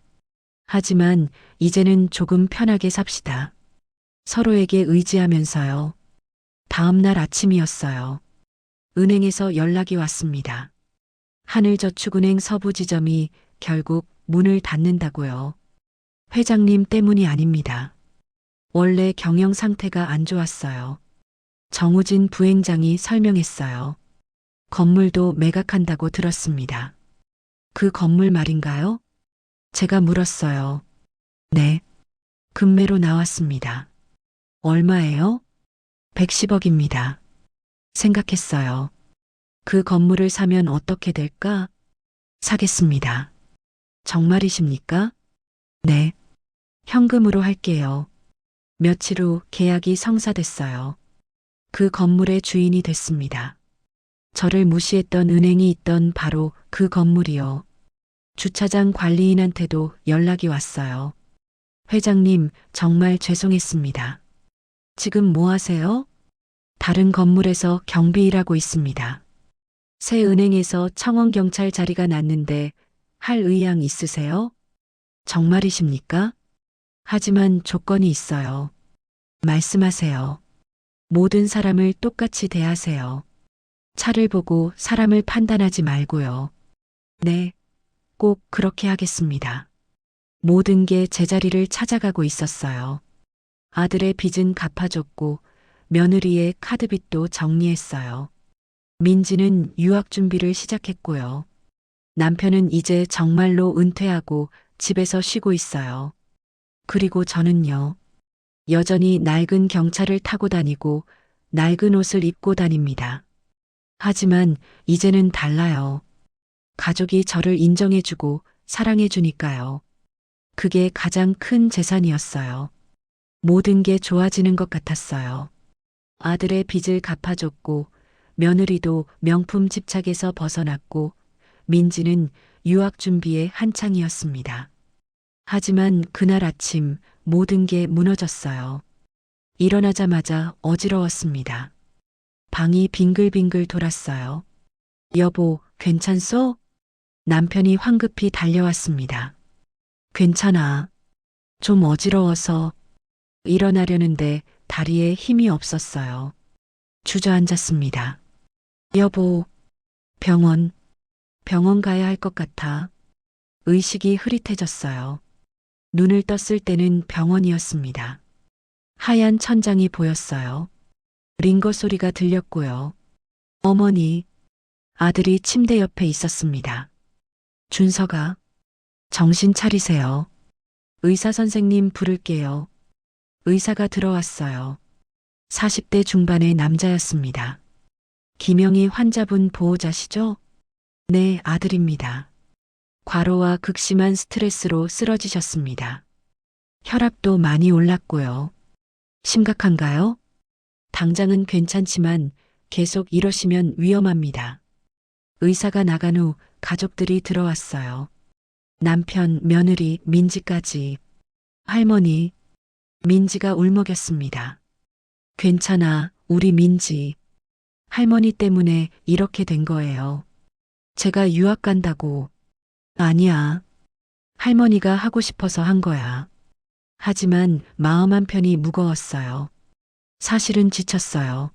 하지만 이제는 조금 편하게 삽시다. 서로에게 의지하면서요. 다음 날 아침이었어요. 은행에서 연락이 왔습니다. 하늘저축은행 서부지점이 결국 문을 닫는다고요. 회장님 때문이 아닙니다. 원래 경영 상태가 안 좋았어요. 정우진 부행장이 설명했어요. 건물도 매각한다고 들었습니다. 그 건물 말인가요? 제가 물었어요. 네. 금매로 나왔습니다. 얼마예요? 110억입니다. 생각했어요. 그 건물을 사면 어떻게 될까? 사겠습니다. 정말이십니까? 네. 현금으로 할게요. 며칠 후 계약이 성사됐어요. 그 건물의 주인이 됐습니다. 저를 무시했던 은행이 있던 바로 그 건물이요. 주차장 관리인한테도 연락이 왔어요. 회장님, 정말 죄송했습니다. 지금 뭐 하세요? 다른 건물에서 경비 일하고 있습니다. 새 은행에서 청원경찰 자리가 났는데 할 의향 있으세요? 정말이십니까? 하지만 조건이 있어요. 말씀하세요. 모든 사람을 똑같이 대하세요. 차를 보고 사람을 판단하지 말고요. 네, 꼭 그렇게 하겠습니다. 모든 게 제자리를 찾아가고 있었어요. 아들의 빚은 갚아줬고 며느리의 카드빚도 정리했어요. 민지는 유학 준비를 시작했고요. 남편은 이제 정말로 은퇴하고 집에서 쉬고 있어요. 그리고 저는요. 여전히 낡은 경차를 타고 다니고 낡은 옷을 입고 다닙니다. 하지만 이제는 달라요. 가족이 저를 인정해주고 사랑해주니까요. 그게 가장 큰 재산이었어요. 모든 게 좋아지는 것 같았어요. 아들의 빚을 갚아줬고 며느리도 명품 집착에서 벗어났고 민지는 유학 준비에 한창이었습니다. 하지만 그날 아침 모든 게 무너졌어요. 일어나자마자 어지러웠습니다. 방이 빙글빙글 돌았어요. 여보, 괜찮소? 남편이 황급히 달려왔습니다. 괜찮아. 좀 어지러워서 일어나려는데 다리에 힘이 없었어요. 주저앉았습니다. 여보, 병원 가야 할 것 같아. 의식이 흐릿해졌어요. 눈을 떴을 때는 병원이었습니다. 하얀 천장이 보였어요. 링거 소리가 들렸고요. 어머니, 아들이 침대 옆에 있었습니다. 준서가, 정신 차리세요. 의사 선생님 부를게요. 의사가 들어왔어요. 40대 중반의 남자였습니다. 김영희 환자분 보호자시죠? 네, 아들입니다. 과로와 극심한 스트레스로 쓰러지셨습니다. 혈압도 많이 올랐고요. 심각한가요? 당장은 괜찮지만 계속 이러시면 위험합니다. 의사가 나간 후 가족들이 들어왔어요. 남편, 며느리, 민지까지. 할머니, 민지가 울먹였습니다. 괜찮아, 우리 민지. 할머니 때문에 이렇게 된 거예요. 제가 유학 간다고. 아니야. 할머니가 하고 싶어서 한 거야. 하지만 마음 한편이 무거웠어요. 사실은 지쳤어요.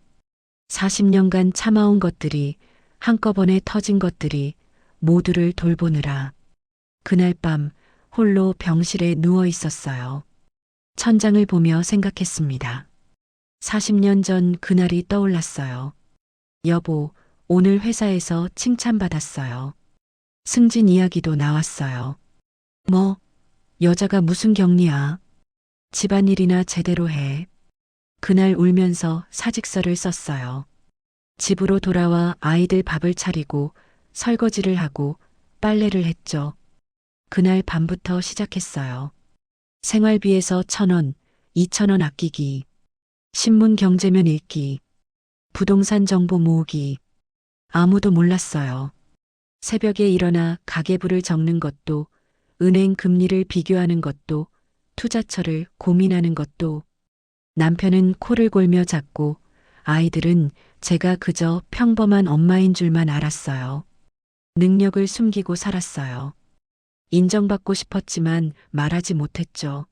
40년간 참아온 것들이 한꺼번에 터진 것들이 모두를 돌보느라 그날 밤 홀로 병실에 누워 있었어요. 천장을 보며 생각했습니다. 40년 전 그날이 떠올랐어요. 여보, 오늘 회사에서 칭찬받았어요. 승진 이야기도 나왔어요. 뭐, 여자가 무슨 격리야. 집안일이나 제대로 해. 그날 울면서 사직서를 썼어요. 집으로 돌아와 아이들 밥을 차리고 설거지를 하고 빨래를 했죠. 그날 밤부터 시작했어요. 생활비에서 1,000원, 2,000원 아끼기, 신문 경제면 읽기, 부동산 정보 모으기. 아무도 몰랐어요. 새벽에 일어나 가계부를 적는 것도, 은행 금리를 비교하는 것도, 투자처를 고민하는 것도. 남편은 코를 골며 잤고 아이들은 제가 그저 평범한 엄마인 줄만 알았어요. 능력을 숨기고 살았어요. 인정받고 싶었지만 말하지 못했죠.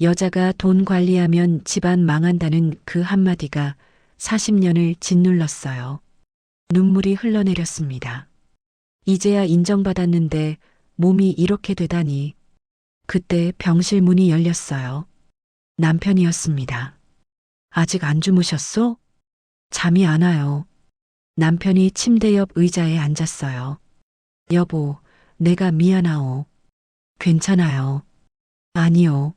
여자가 돈 관리하면 집안 망한다는 그 한마디가 40년을 짓눌렀어요. 눈물이 흘러내렸습니다. 이제야 인정받았는데 몸이 이렇게 되다니. 그때 병실 문이 열렸어요. 남편이었습니다. 아직 안 주무셨소? 잠이 안 와요. 남편이 침대 옆 의자에 앉았어요. 여보, 내가 미안하오. 괜찮아요. 아니요.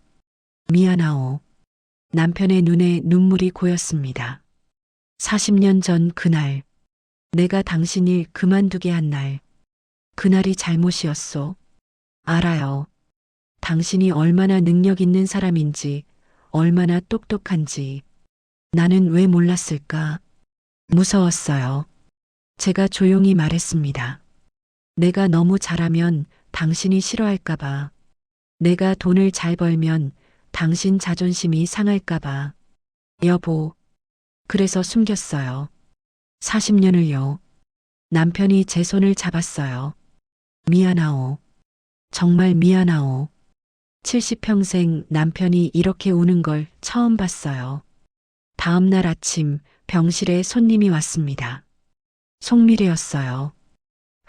미안하오. 남편의 눈에 눈물이 고였습니다. 40년 전 그날, 내가 당신 일 그만두게 한 날, 그날이 잘못이었소. 알아요. 당신이 얼마나 능력 있는 사람인지, 얼마나 똑똑한지. 나는 왜 몰랐을까? 무서웠어요. 제가 조용히 말했습니다. 내가 너무 잘하면 당신이 싫어할까봐. 내가 돈을 잘 벌면 당신 자존심이 상할까봐. 여보, 그래서 숨겼어요. 40년을요. 남편이 제 손을 잡았어요. 미안하오. 정말 미안하오. 70평생 남편이 이렇게 우는 걸 처음 봤어요. 다음 날 아침 병실에 손님이 왔습니다. 송미래였어요.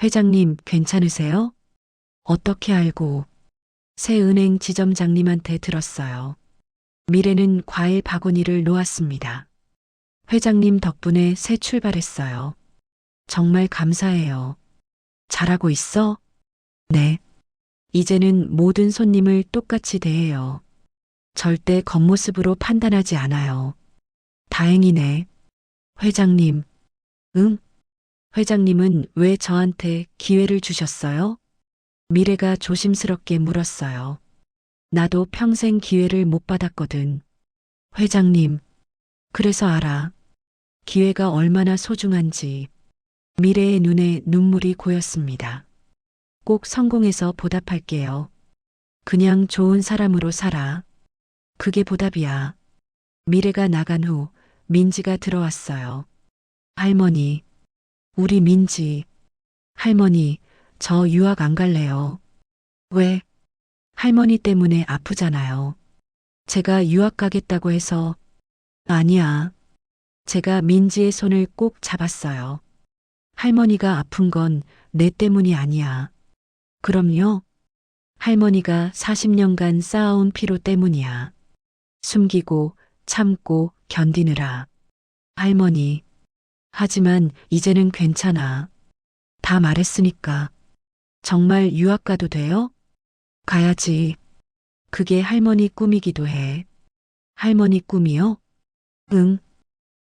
회장님 괜찮으세요? 어떻게 알고? 새 은행 지점장님한테 들었어요. 미래는 과일 바구니를 놓았습니다. 회장님 덕분에 새 출발했어요. 정말 감사해요. 잘하고 있어? 네. 이제는 모든 손님을 똑같이 대해요. 절대 겉모습으로 판단하지 않아요. 다행이네. 회장님. 응? 회장님은 왜 저한테 기회를 주셨어요? 미래가 조심스럽게 물었어요. 나도 평생 기회를 못 받았거든. 회장님. 그래서 알아. 기회가 얼마나 소중한지. 미래의 눈에 눈물이 고였습니다. 꼭 성공해서 보답할게요. 그냥 좋은 사람으로 살아. 그게 보답이야. 미래가 나간 후 민지가 들어왔어요. 할머니, 우리 민지. 할머니, 저 유학 안 갈래요. 왜? 할머니 때문에 아프잖아요. 제가 유학 가겠다고 해서. 아니야. 제가 민지의 손을 꼭 잡았어요. 할머니가 아픈 건 내 때문이 아니야. 그럼요. 할머니가 40년간 쌓아온 피로 때문이야. 숨기고 참고 견디느라. 할머니. 하지만 이제는 괜찮아. 다 말했으니까. 정말 유학 가도 돼요? 가야지. 그게 할머니 꿈이기도 해. 할머니 꿈이요? 응.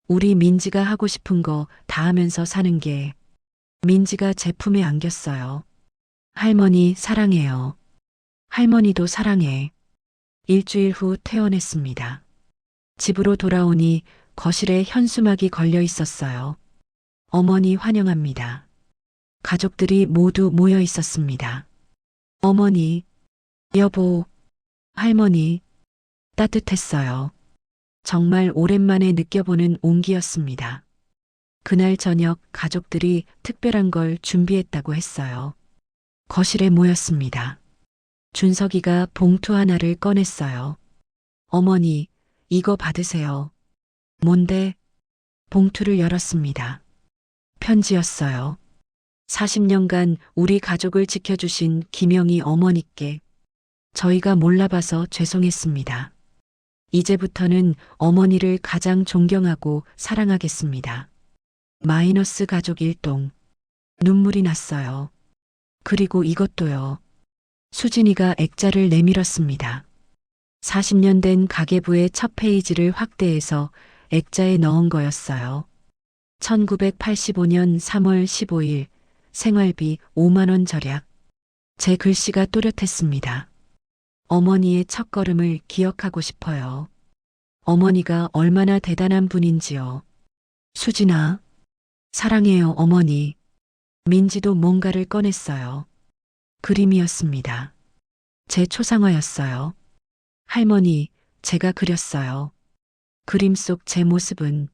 우리 민지가 하고 싶은 거 다 하면서 사는 게. 민지가 제 품에 안겼어요. 할머니 사랑해요. 할머니도 사랑해. 일주일 후 퇴원했습니다. 집으로 돌아오니 거실에 현수막이 걸려 있었어요. 어머니 환영합니다. 가족들이 모두 모여 있었습니다. 어머니, 여보, 할머니, 따뜻했어요. 정말 오랜만에 느껴보는 온기였습니다. 그날 저녁 가족들이 특별한 걸 준비했다고 했어요. 거실에 모였습니다. 준석이가 봉투 하나를 꺼냈어요. 어머니, 이거 받으세요. 뭔데? 봉투를 열었습니다. 편지였어요. 40년간 우리 가족을 지켜주신 김영희 어머니께 저희가 몰라봐서 죄송했습니다. 이제부터는 어머니를 가장 존경하고 사랑하겠습니다. 마이너스 가족 일동. 눈물이 났어요. 그리고 이것도요. 수진이가 액자를 내밀었습니다. 40년 된 가계부의 첫 페이지를 확대해서 액자에 넣은 거였어요. 1985년 3월 15일 생활비 5만 원 절약. 제 글씨가 또렷했습니다. 어머니의 첫걸음을 기억하고 싶어요. 어머니가 얼마나 대단한 분인지요. 수진아, 사랑해요, 어머니. 민지도 뭔가를 꺼냈어요. 그림이었습니다. 제 초상화였어요. 할머니, 제가 그렸어요. 그림 속 제 모습은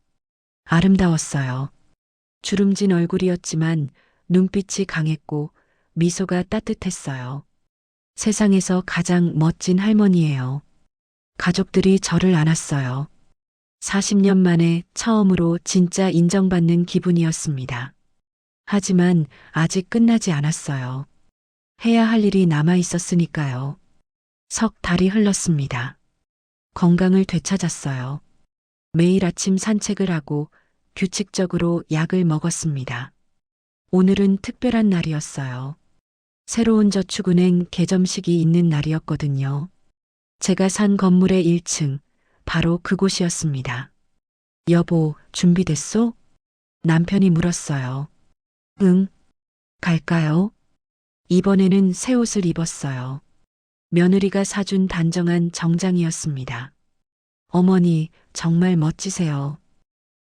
아름다웠어요. 주름진 얼굴이었지만 눈빛이 강했고 미소가 따뜻했어요. 세상에서 가장 멋진 할머니예요. 가족들이 저를 안았어요. 40년 만에 처음으로 진짜 인정받는 기분이었습니다. 하지만 아직 끝나지 않았어요. 해야 할 일이 남아 있었으니까요. 석 달이 흘렀습니다. 건강을 되찾았어요. 매일 아침 산책을 하고 규칙적으로 약을 먹었습니다. 오늘은 특별한 날이었어요. 새로운 저축은행 개점식이 있는 날이었거든요. 제가 산 건물의 1층, 바로 그곳이었습니다. 여보, 준비됐소? 남편이 물었어요. 응, 갈까요? 이번에는 새 옷을 입었어요. 며느리가 사준 단정한 정장이었습니다. 어머니, 정말 멋지세요.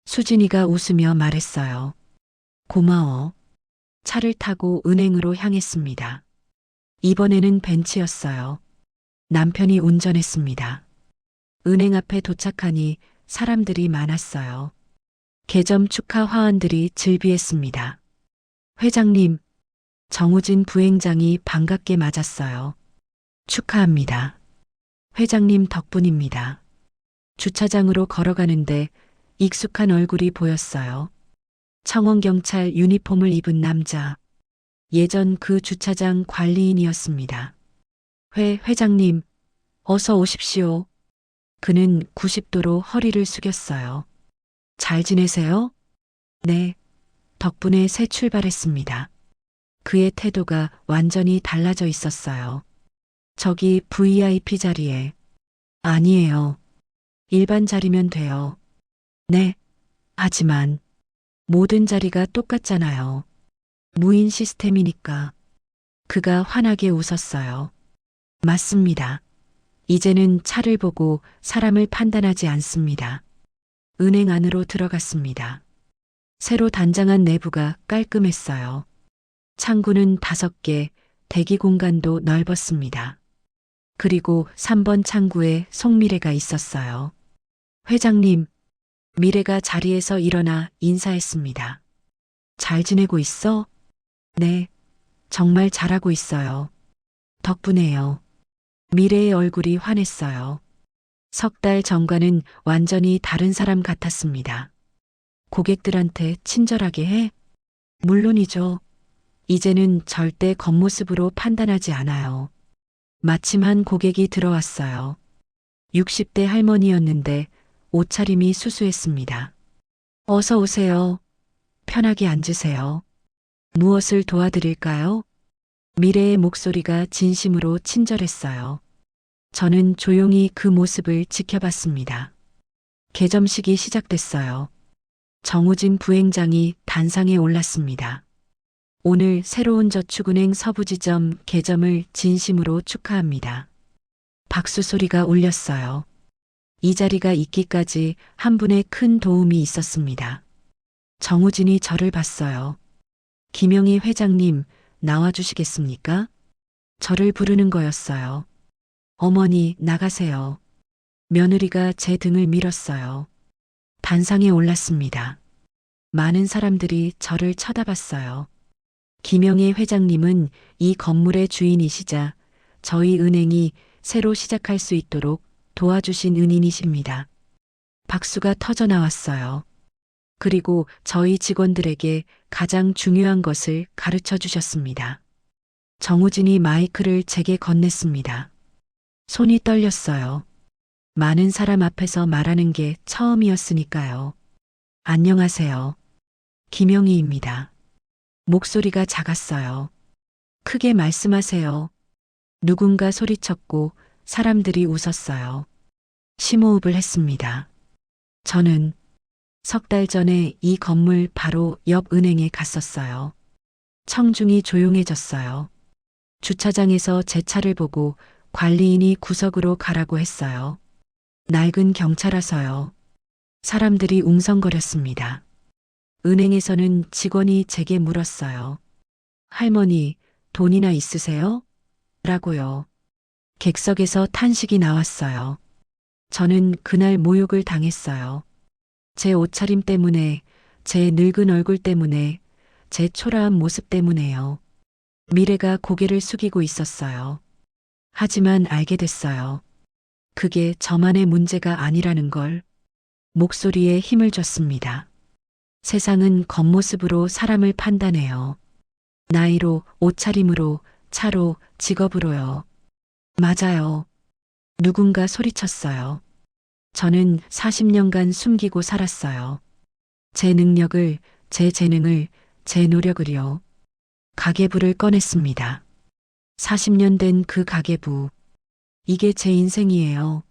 수진이가 웃으며 말했어요. 고마워. 차를 타고 은행으로 향했습니다. 이번에는 벤츠였어요. 남편이 운전했습니다. 은행 앞에 도착하니 사람들이 많았어요. 개점 축하 화환들이 즐비했습니다. 회장님, 정우진 부행장이 반갑게 맞았어요. 축하합니다. 회장님 덕분입니다. 주차장으로 걸어가는데 익숙한 얼굴이 보였어요. 청원경찰 유니폼을 입은 남자. 예전 그 주차장 관리인이었습니다. 회장님, 어서 오십시오. 그는 90도로 허리를 숙였어요. 잘 지내세요? 네. 덕분에 새 출발했습니다. 그의 태도가 완전히 달라져 있었어요. 저기 VIP 자리에. 아니에요. 일반 자리면 돼요. 네. 하지만 모든 자리가 똑같잖아요. 무인 시스템이니까. 그가 환하게 웃었어요. 맞습니다. 이제는 차를 보고 사람을 판단하지 않습니다. 은행 안으로 들어갔습니다. 새로 단장한 내부가 깔끔했어요. 창구는 5개, 대기 공간도 넓었습니다. 그리고 3번 창구에 송미래가 있었어요. 회장님, 미래가 자리에서 일어나 인사했습니다. 잘 지내고 있어? 네, 정말 잘하고 있어요. 덕분에요. 미래의 얼굴이 환했어요. 석 달 전과는 완전히 다른 사람 같았습니다. 고객들한테 친절하게 해? 물론이죠. 이제는 절대 겉모습으로 판단하지 않아요. 마침 한 고객이 들어왔어요. 60대 할머니였는데 옷차림이 수수했습니다. 어서 오세요. 편하게 앉으세요. 무엇을 도와드릴까요? 미래의 목소리가 진심으로 친절했어요. 저는 조용히 그 모습을 지켜봤습니다. 개점식이 시작됐어요. 정우진 부행장이 단상에 올랐습니다. 오늘 새로운 저축은행 서부지점 개점을 진심으로 축하합니다. 박수 소리가 울렸어요. 이 자리가 있기까지 한 분의 큰 도움이 있었습니다. 정우진이 저를 봤어요. 김영희 회장님, 나와주시겠습니까? 저를 부르는 거였어요. 어머니, 나가세요. 며느리가 제 등을 밀었어요. 단상에 올랐습니다. 많은 사람들이 저를 쳐다봤어요. 김영희 회장님은 이 건물의 주인이시자 저희 은행이 새로 시작할 수 있도록 도와주신 은인이십니다. 박수가 터져 나왔어요. 그리고 저희 직원들에게 가장 중요한 것을 가르쳐 주셨습니다. 정우진이 마이크를 제게 건넸습니다. 손이 떨렸어요. 많은 사람 앞에서 말하는 게 처음이었으니까요. 안녕하세요. 김영희입니다. 목소리가 작았어요. 크게 말씀하세요. 누군가 소리쳤고 사람들이 웃었어요. 심호흡을 했습니다. 저는 석 달 전에 이 건물 바로 옆 은행에 갔었어요. 청중이 조용해졌어요. 주차장에서 제 차를 보고 관리인이 구석으로 가라고 했어요. 낡은 경차라서요. 사람들이 웅성거렸습니다. 은행에서는 직원이 제게 물었어요. 할머니, 돈이나 있으세요? 라고요. 객석에서 탄식이 나왔어요. 저는 그날 모욕을 당했어요. 제 옷차림 때문에, 제 늙은 얼굴 때문에, 제 초라한 모습 때문에요. 미래가 고개를 숙이고 있었어요. 하지만 알게 됐어요. 그게 저만의 문제가 아니라는 걸. 목소리에 힘을 줬습니다. 세상은 겉모습으로 사람을 판단해요. 나이로, 옷차림으로, 차로, 직업으로요. 맞아요. 누군가 소리쳤어요. 저는 40년간 숨기고 살았어요. 제 능력을, 제 재능을, 제 노력을요. 가계부를 꺼냈습니다. 40년 된 그 가계부. 이게 제 인생이에요.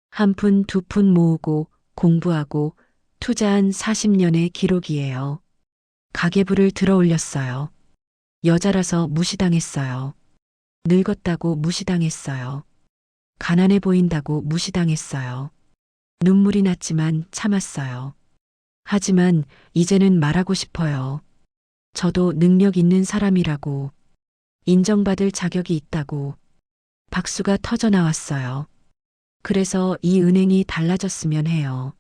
한 푼, 두 푼 모으고 공부하고 투자한 40년의 기록이에요. 가계부를 들어 올렸어요. 여자라서 무시당했어요. 늙었다고 무시당했어요. 가난해 보인다고 무시당했어요. 눈물이 났지만 참았어요. 하지만 이제는 말하고 싶어요. 저도 능력 있는 사람이라고, 인정받을 자격이 있다고. 박수가 터져 나왔어요. 그래서 이 은행이 달라졌으면 해요.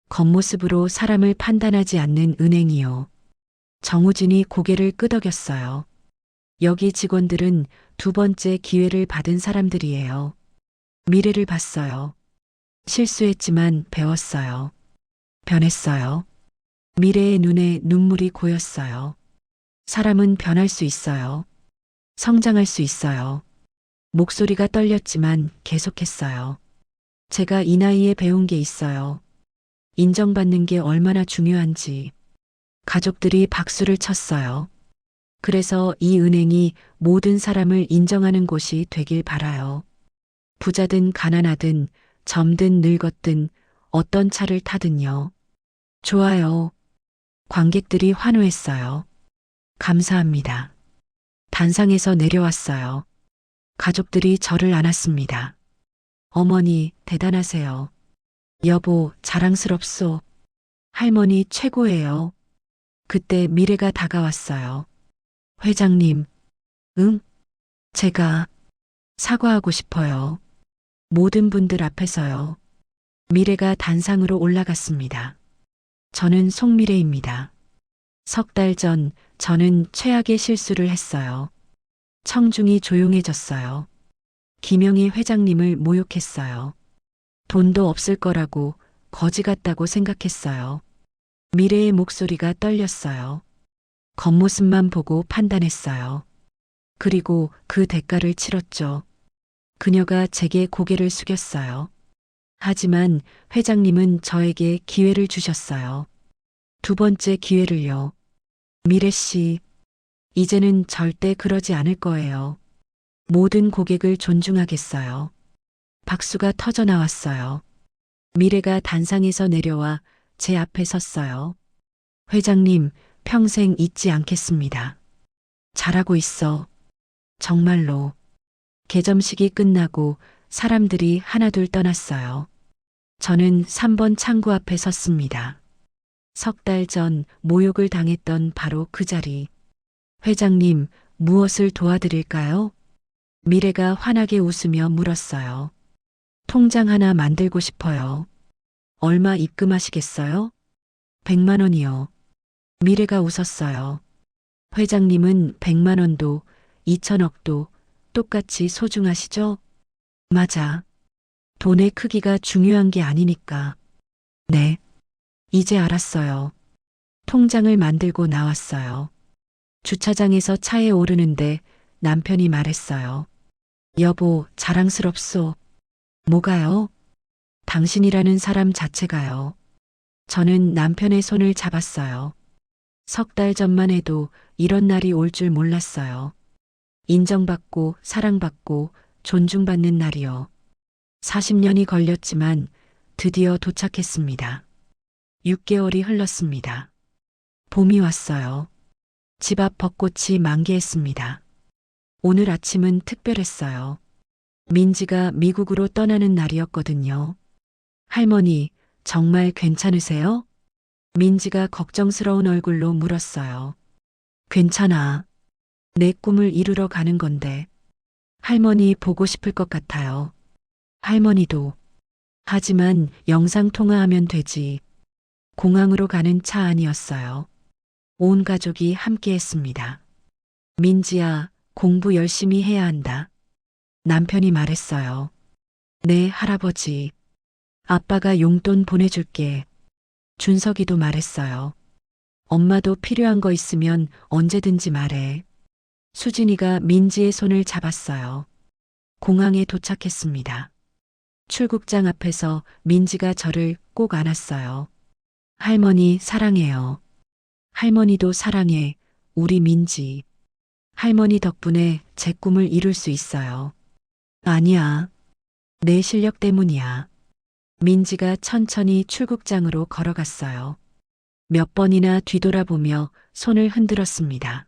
겉모습으로 사람을 판단하지 않는 은행이요. 정우진이 고개를 끄덕였어요. 여기 직원들은 두 번째 기회를 받은 사람들이에요. 미래를 봤어요. 실수했지만 배웠어요. 변했어요. 미래의 눈에 눈물이 고였어요. 사람은 변할 수 있어요. 성장할 수 있어요. 목소리가 떨렸지만 계속했어요. 제가 이 나이에 배운 게 있어요. 인정받는 게 얼마나 중요한지. 가족들이 박수를 쳤어요. 그래서 이 은행이 모든 사람을 인정하는 곳이 되길 바라요. 부자든 가난하든 젊든 늙었든 어떤 차를 타든요. 좋아요. 관객들이 환호했어요. 감사합니다. 단상에서 내려왔어요. 가족들이 저를 안았습니다. 어머니, 대단하세요. 여보, 자랑스럽소. 할머니, 최고예요. 그때 미래가 다가왔어요. 회장님, 응? 제가 사과하고 싶어요. 모든 분들 앞에서요. 미래가 단상으로 올라갔습니다. 저는 송미래입니다. 석 달 전 저는 최악의 실수를 했어요. 청중이 조용해졌어요. 김영희 회장님을 모욕했어요. 돈도 없을 거라고 거지 같다고 생각했어요. 미래의 목소리가 떨렸어요. 겉모습만 보고 판단했어요. 그리고 그 대가를 치렀죠. 그녀가 제게 고개를 숙였어요. 하지만 회장님은 저에게 기회를 주셨어요. 두 번째 기회를요. 미래 씨, 이제는 절대 그러지 않을 거예요. 모든 고객을 존중하겠어요. 박수가 터져 나왔어요. 미래가 단상에서 내려와 제 앞에 섰어요. 회장님, 평생 잊지 않겠습니다. 잘하고 있어. 정말로. 개점식이 끝나고 사람들이 하나둘 떠났어요. 저는 3번 창구 앞에 섰습니다. 석 달 전 모욕을 당했던 바로 그 자리. 회장님, 무엇을 도와드릴까요? 미래가 환하게 웃으며 물었어요. 통장 하나 만들고 싶어요. 얼마 입금하시겠어요? 100만 원이요. 미래가 웃었어요. 회장님은 100만 원도 2천억도 똑같이 소중하시죠? 맞아. 돈의 크기가 중요한 게 아니니까. 네. 이제 알았어요. 통장을 만들고 나왔어요. 주차장에서 차에 오르는데 남편이 말했어요. 여보, 자랑스럽소. 뭐가요? 당신이라는 사람 자체가요. 저는 남편의 손을 잡았어요. 석 달 전만 해도 이런 날이 올 줄 몰랐어요. 인정받고 사랑받고 존중받는 날이요. 40년이 걸렸지만 드디어 도착했습니다. 6개월이 흘렀습니다. 봄이 왔어요. 집 앞 벚꽃이 만개했습니다. 오늘 아침은 특별했어요. 민지가 미국으로 떠나는 날이었거든요. 할머니, 정말 괜찮으세요? 민지가 걱정스러운 얼굴로 물었어요. 괜찮아. 내 꿈을 이루러 가는 건데. 할머니 보고 싶을 것 같아요. 할머니도. 하지만 영상통화하면 되지. 공항으로 가는 차 안이었어요. 온 가족이 함께 했습니다. 민지야, 공부 열심히 해야 한다. 남편이 말했어요. 네, 할아버지. 아빠가 용돈 보내줄게. 준석이도 말했어요. 엄마도 필요한 거 있으면 언제든지 말해. 수진이가 민지의 손을 잡았어요. 공항에 도착했습니다. 출국장 앞에서 민지가 저를 꼭 안았어요. 할머니 사랑해요. 할머니도 사랑해, 우리 민지. 할머니 덕분에 제 꿈을 이룰 수 있어요. 아니야. 내 실력 때문이야. 민지가 천천히 출국장으로 걸어갔어요. 몇 번이나 뒤돌아보며 손을 흔들었습니다.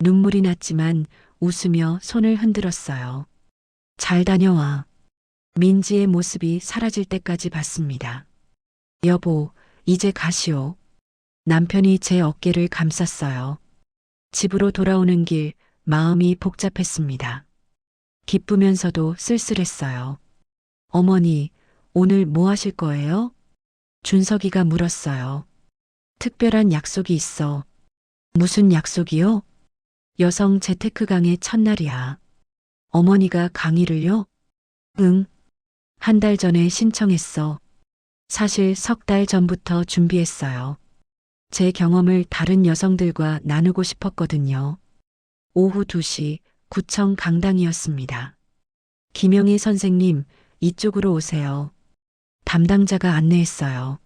눈물이 났지만 웃으며 손을 흔들었어요. 잘 다녀와. 민지의 모습이 사라질 때까지 봤습니다. 여보, 이제 가시오. 남편이 제 어깨를 감쌌어요. 집으로 돌아오는 길 마음이 복잡했습니다. 기쁘면서도 쓸쓸했어요. 어머니, 오늘 뭐 하실 거예요? 준석이가 물었어요. 특별한 약속이 있어. 무슨 약속이요? 여성 재테크 강의 첫날이야. 어머니가 강의를요? 응. 한 달 전에 신청했어. 사실 석 달 전부터 준비했어요. 제 경험을 다른 여성들과 나누고 싶었거든요. 오후 2시 구청 강당이었습니다. 김영희 선생님, 이쪽으로 오세요. 담당자가 안내했어요.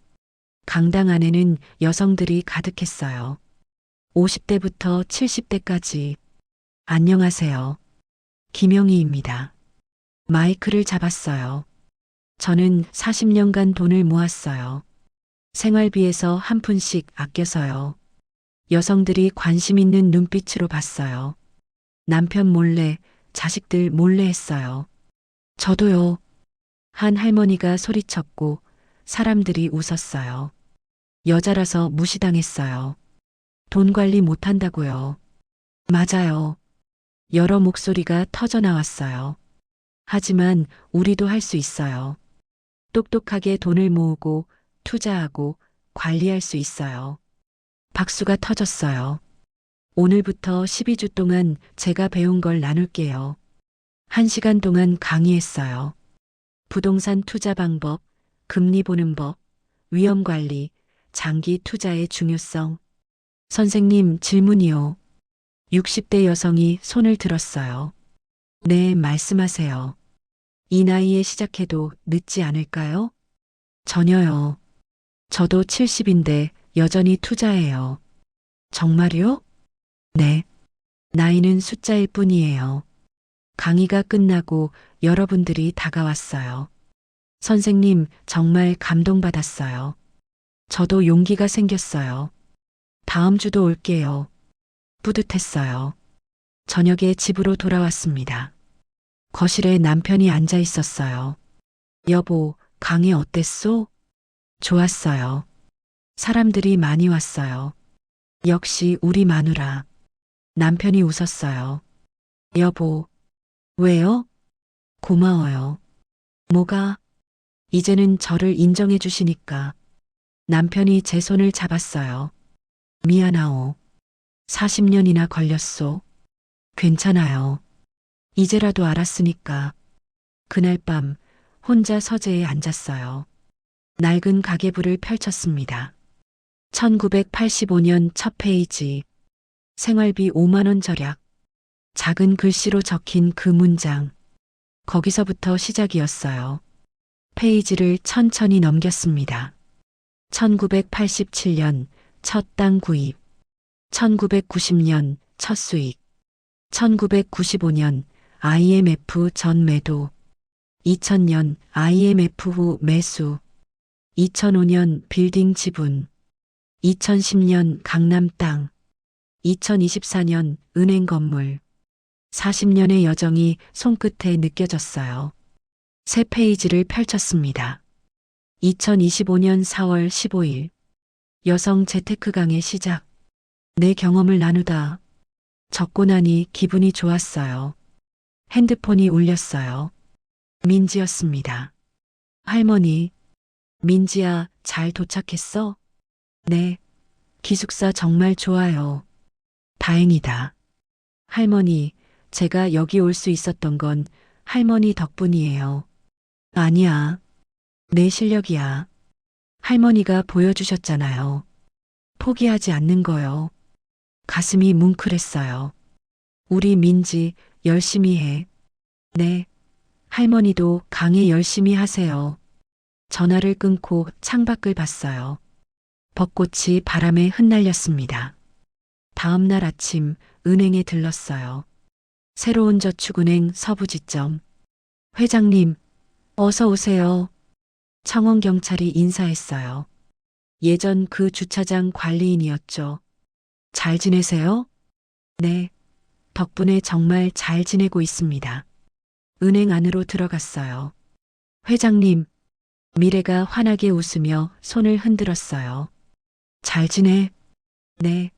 강당 안에는 여성들이 가득했어요. 50대부터 70대까지. 안녕하세요. 김영희입니다. 마이크를 잡았어요. 저는 40년간 돈을 모았어요. 생활비에서 한 푼씩 아껴서요. 여성들이 관심 있는 눈빛으로 봤어요. 남편 몰래, 자식들 몰래 했어요. 저도요. 한 할머니가 소리쳤고 사람들이 웃었어요. 여자라서 무시당했어요. 돈 관리 못한다고요. 맞아요. 여러 목소리가 터져 나왔어요. 하지만 우리도 할 수 있어요. 똑똑하게 돈을 모으고 투자하고 관리할 수 있어요. 박수가 터졌어요. 오늘부터 12주 동안 제가 배운 걸 나눌게요. 1시간 동안 강의했어요. 부동산 투자 방법, 금리 보는 법, 위험 관리, 장기 투자의 중요성. 선생님, 질문이요. 60대 여성이 손을 들었어요. 네, 말씀하세요. 이 나이에 시작해도 늦지 않을까요? 전혀요. 저도 70인데 여전히 투자해요. 정말요? 네. 나이는 숫자일 뿐이에요. 강의가 끝나고 여러분들이 다가왔어요. 선생님, 정말 감동받았어요. 저도 용기가 생겼어요. 다음 주도 올게요. 뿌듯했어요. 저녁에 집으로 돌아왔습니다. 거실에 남편이 앉아 있었어요. 여보, 강의 어땠소? 좋았어요. 사람들이 많이 왔어요. 역시 우리 마누라. 남편이 웃었어요. 여보, 왜요? 고마워요. 뭐가? 이제는 저를 인정해 주시니까. 남편이 제 손을 잡았어요. 미안하오. 40년이나 걸렸소. 괜찮아요. 이제라도 알았으니까. 그날 밤 혼자 서재에 앉았어요. 낡은 가계부를 펼쳤습니다. 1985년 첫 페이지. 생활비 5만 원 절약. 작은 글씨로 적힌 그 문장. 거기서부터 시작이었어요. 페이지를 천천히 넘겼습니다. 1987년 첫 땅 구입. 1990년 첫 수익. 1995년 IMF 전 매도. 2000년 IMF 후 매수. 2005년 빌딩 지분. 2010년 강남 땅. 2024년 은행 건물. 40년의 여정이 손끝에 느껴졌어요. 새 페이지를 펼쳤습니다. 2025년 4월 15일. 여성 재테크 강의 시작. 내 경험을 나누다. 적고 나니 기분이 좋았어요. 핸드폰이 울렸어요. 민지였습니다. 할머니, 민지야, 잘 도착했어? 네. 기숙사 정말 좋아요. 다행이다. 할머니, 제가 여기 올 수 있었던 건 할머니 덕분이에요. 아니야. 내 실력이야. 할머니가 보여주셨잖아요. 포기하지 않는 거요. 가슴이 뭉클했어요. 우리 민지 열심히 해. 네. 할머니도 강의 열심히 하세요. 전화를 끊고 창밖을 봤어요. 벚꽃이 바람에 흩날렸습니다. 다음 날 아침 은행에 들렀어요. 새로운 저축은행 서부지점. 회장님, 어서 오세요. 청원경찰이 인사했어요. 예전 그 주차장 관리인이었죠. 잘 지내세요? 네. 덕분에 정말 잘 지내고 있습니다. 은행 안으로 들어갔어요. 회장님, 미래가 환하게 웃으며 손을 흔들었어요. 잘 지내? 네.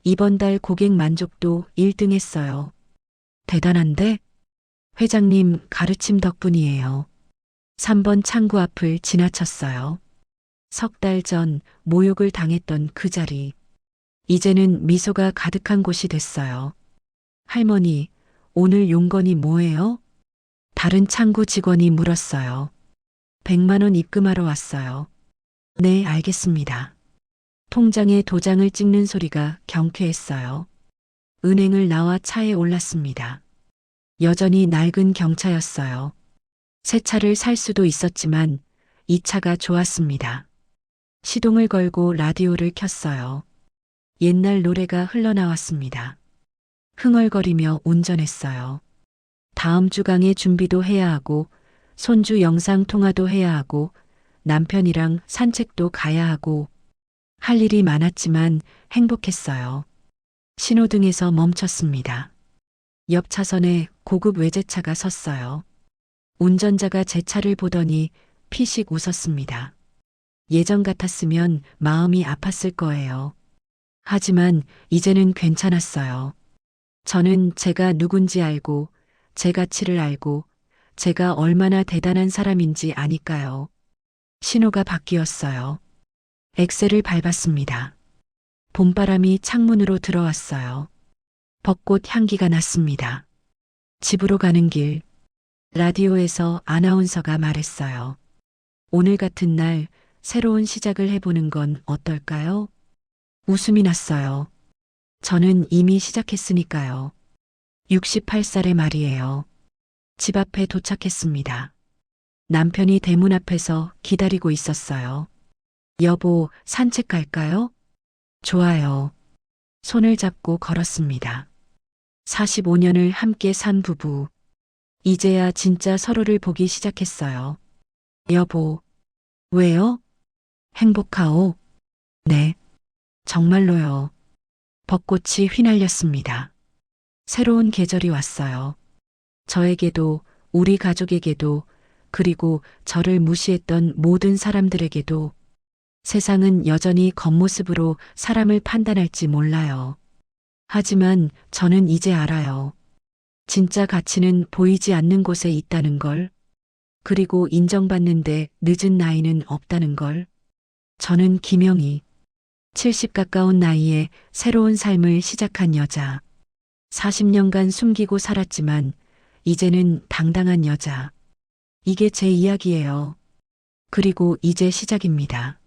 이번 달 고객 만족도 1등 했어요. 대단한데? 회장님 가르침 덕분이에요. 3번 창구 앞을 지나쳤어요. 석 달 전 모욕을 당했던 그 자리. 이제는 미소가 가득한 곳이 됐어요. 할머니, 오늘 용건이 뭐예요? 다른 창구 직원이 물었어요. 100만 원 입금하러 왔어요. 네, 알겠습니다. 통장에 도장을 찍는 소리가 경쾌했어요. 은행을 나와 차에 올랐습니다. 여전히 낡은 경차였어요. 새 차를 살 수도 있었지만 이 차가 좋았습니다. 시동을 걸고 라디오를 켰어요. 옛날 노래가 흘러나왔습니다. 흥얼거리며 운전했어요. 다음 주 강의 준비도 해야 하고 손주 영상 통화도 해야 하고 남편이랑 산책도 가야 하고 할 일이 많았지만 행복했어요. 신호등에서 멈췄습니다. 옆 차선에 고급 외제차가 섰어요. 운전자가 제 차를 보더니 피식 웃었습니다. 예전 같았으면 마음이 아팠을 거예요. 하지만 이제는 괜찮았어요. 저는 제가 누군지 알고 제 가치를 알고 제가 얼마나 대단한 사람인지 아니까요. 신호가 바뀌었어요. 엑셀을 밟았습니다. 봄바람이 창문으로 들어왔어요. 벚꽃 향기가 났습니다. 집으로 가는 길, 라디오에서 아나운서가 말했어요. 오늘 같은 날 새로운 시작을 해보는 건 어떨까요? 웃음이 났어요. 저는 이미 시작했으니까요. 68살의 말이에요. 집 앞에 도착했습니다. 남편이 대문 앞에서 기다리고 있었어요. 여보, 산책 갈까요? 좋아요. 손을 잡고 걸었습니다. 45년을 함께 산 부부. 이제야 진짜 서로를 보기 시작했어요. 여보, 왜요? 행복하오? 네, 정말로요. 벚꽃이 휘날렸습니다. 새로운 계절이 왔어요. 저에게도, 우리 가족에게도, 그리고 저를 무시했던 모든 사람들에게도 세상은 여전히 겉모습으로 사람을 판단할지 몰라요. 하지만 저는 이제 알아요. 진짜 가치는 보이지 않는 곳에 있다는 걸. 그리고 인정받는데 늦은 나이는 없다는 걸. 저는 김영희. 70 가까운 나이에 새로운 삶을 시작한 여자. 40년간 숨기고 살았지만 이제는 당당한 여자. 이게 제 이야기예요. 그리고 이제 시작입니다.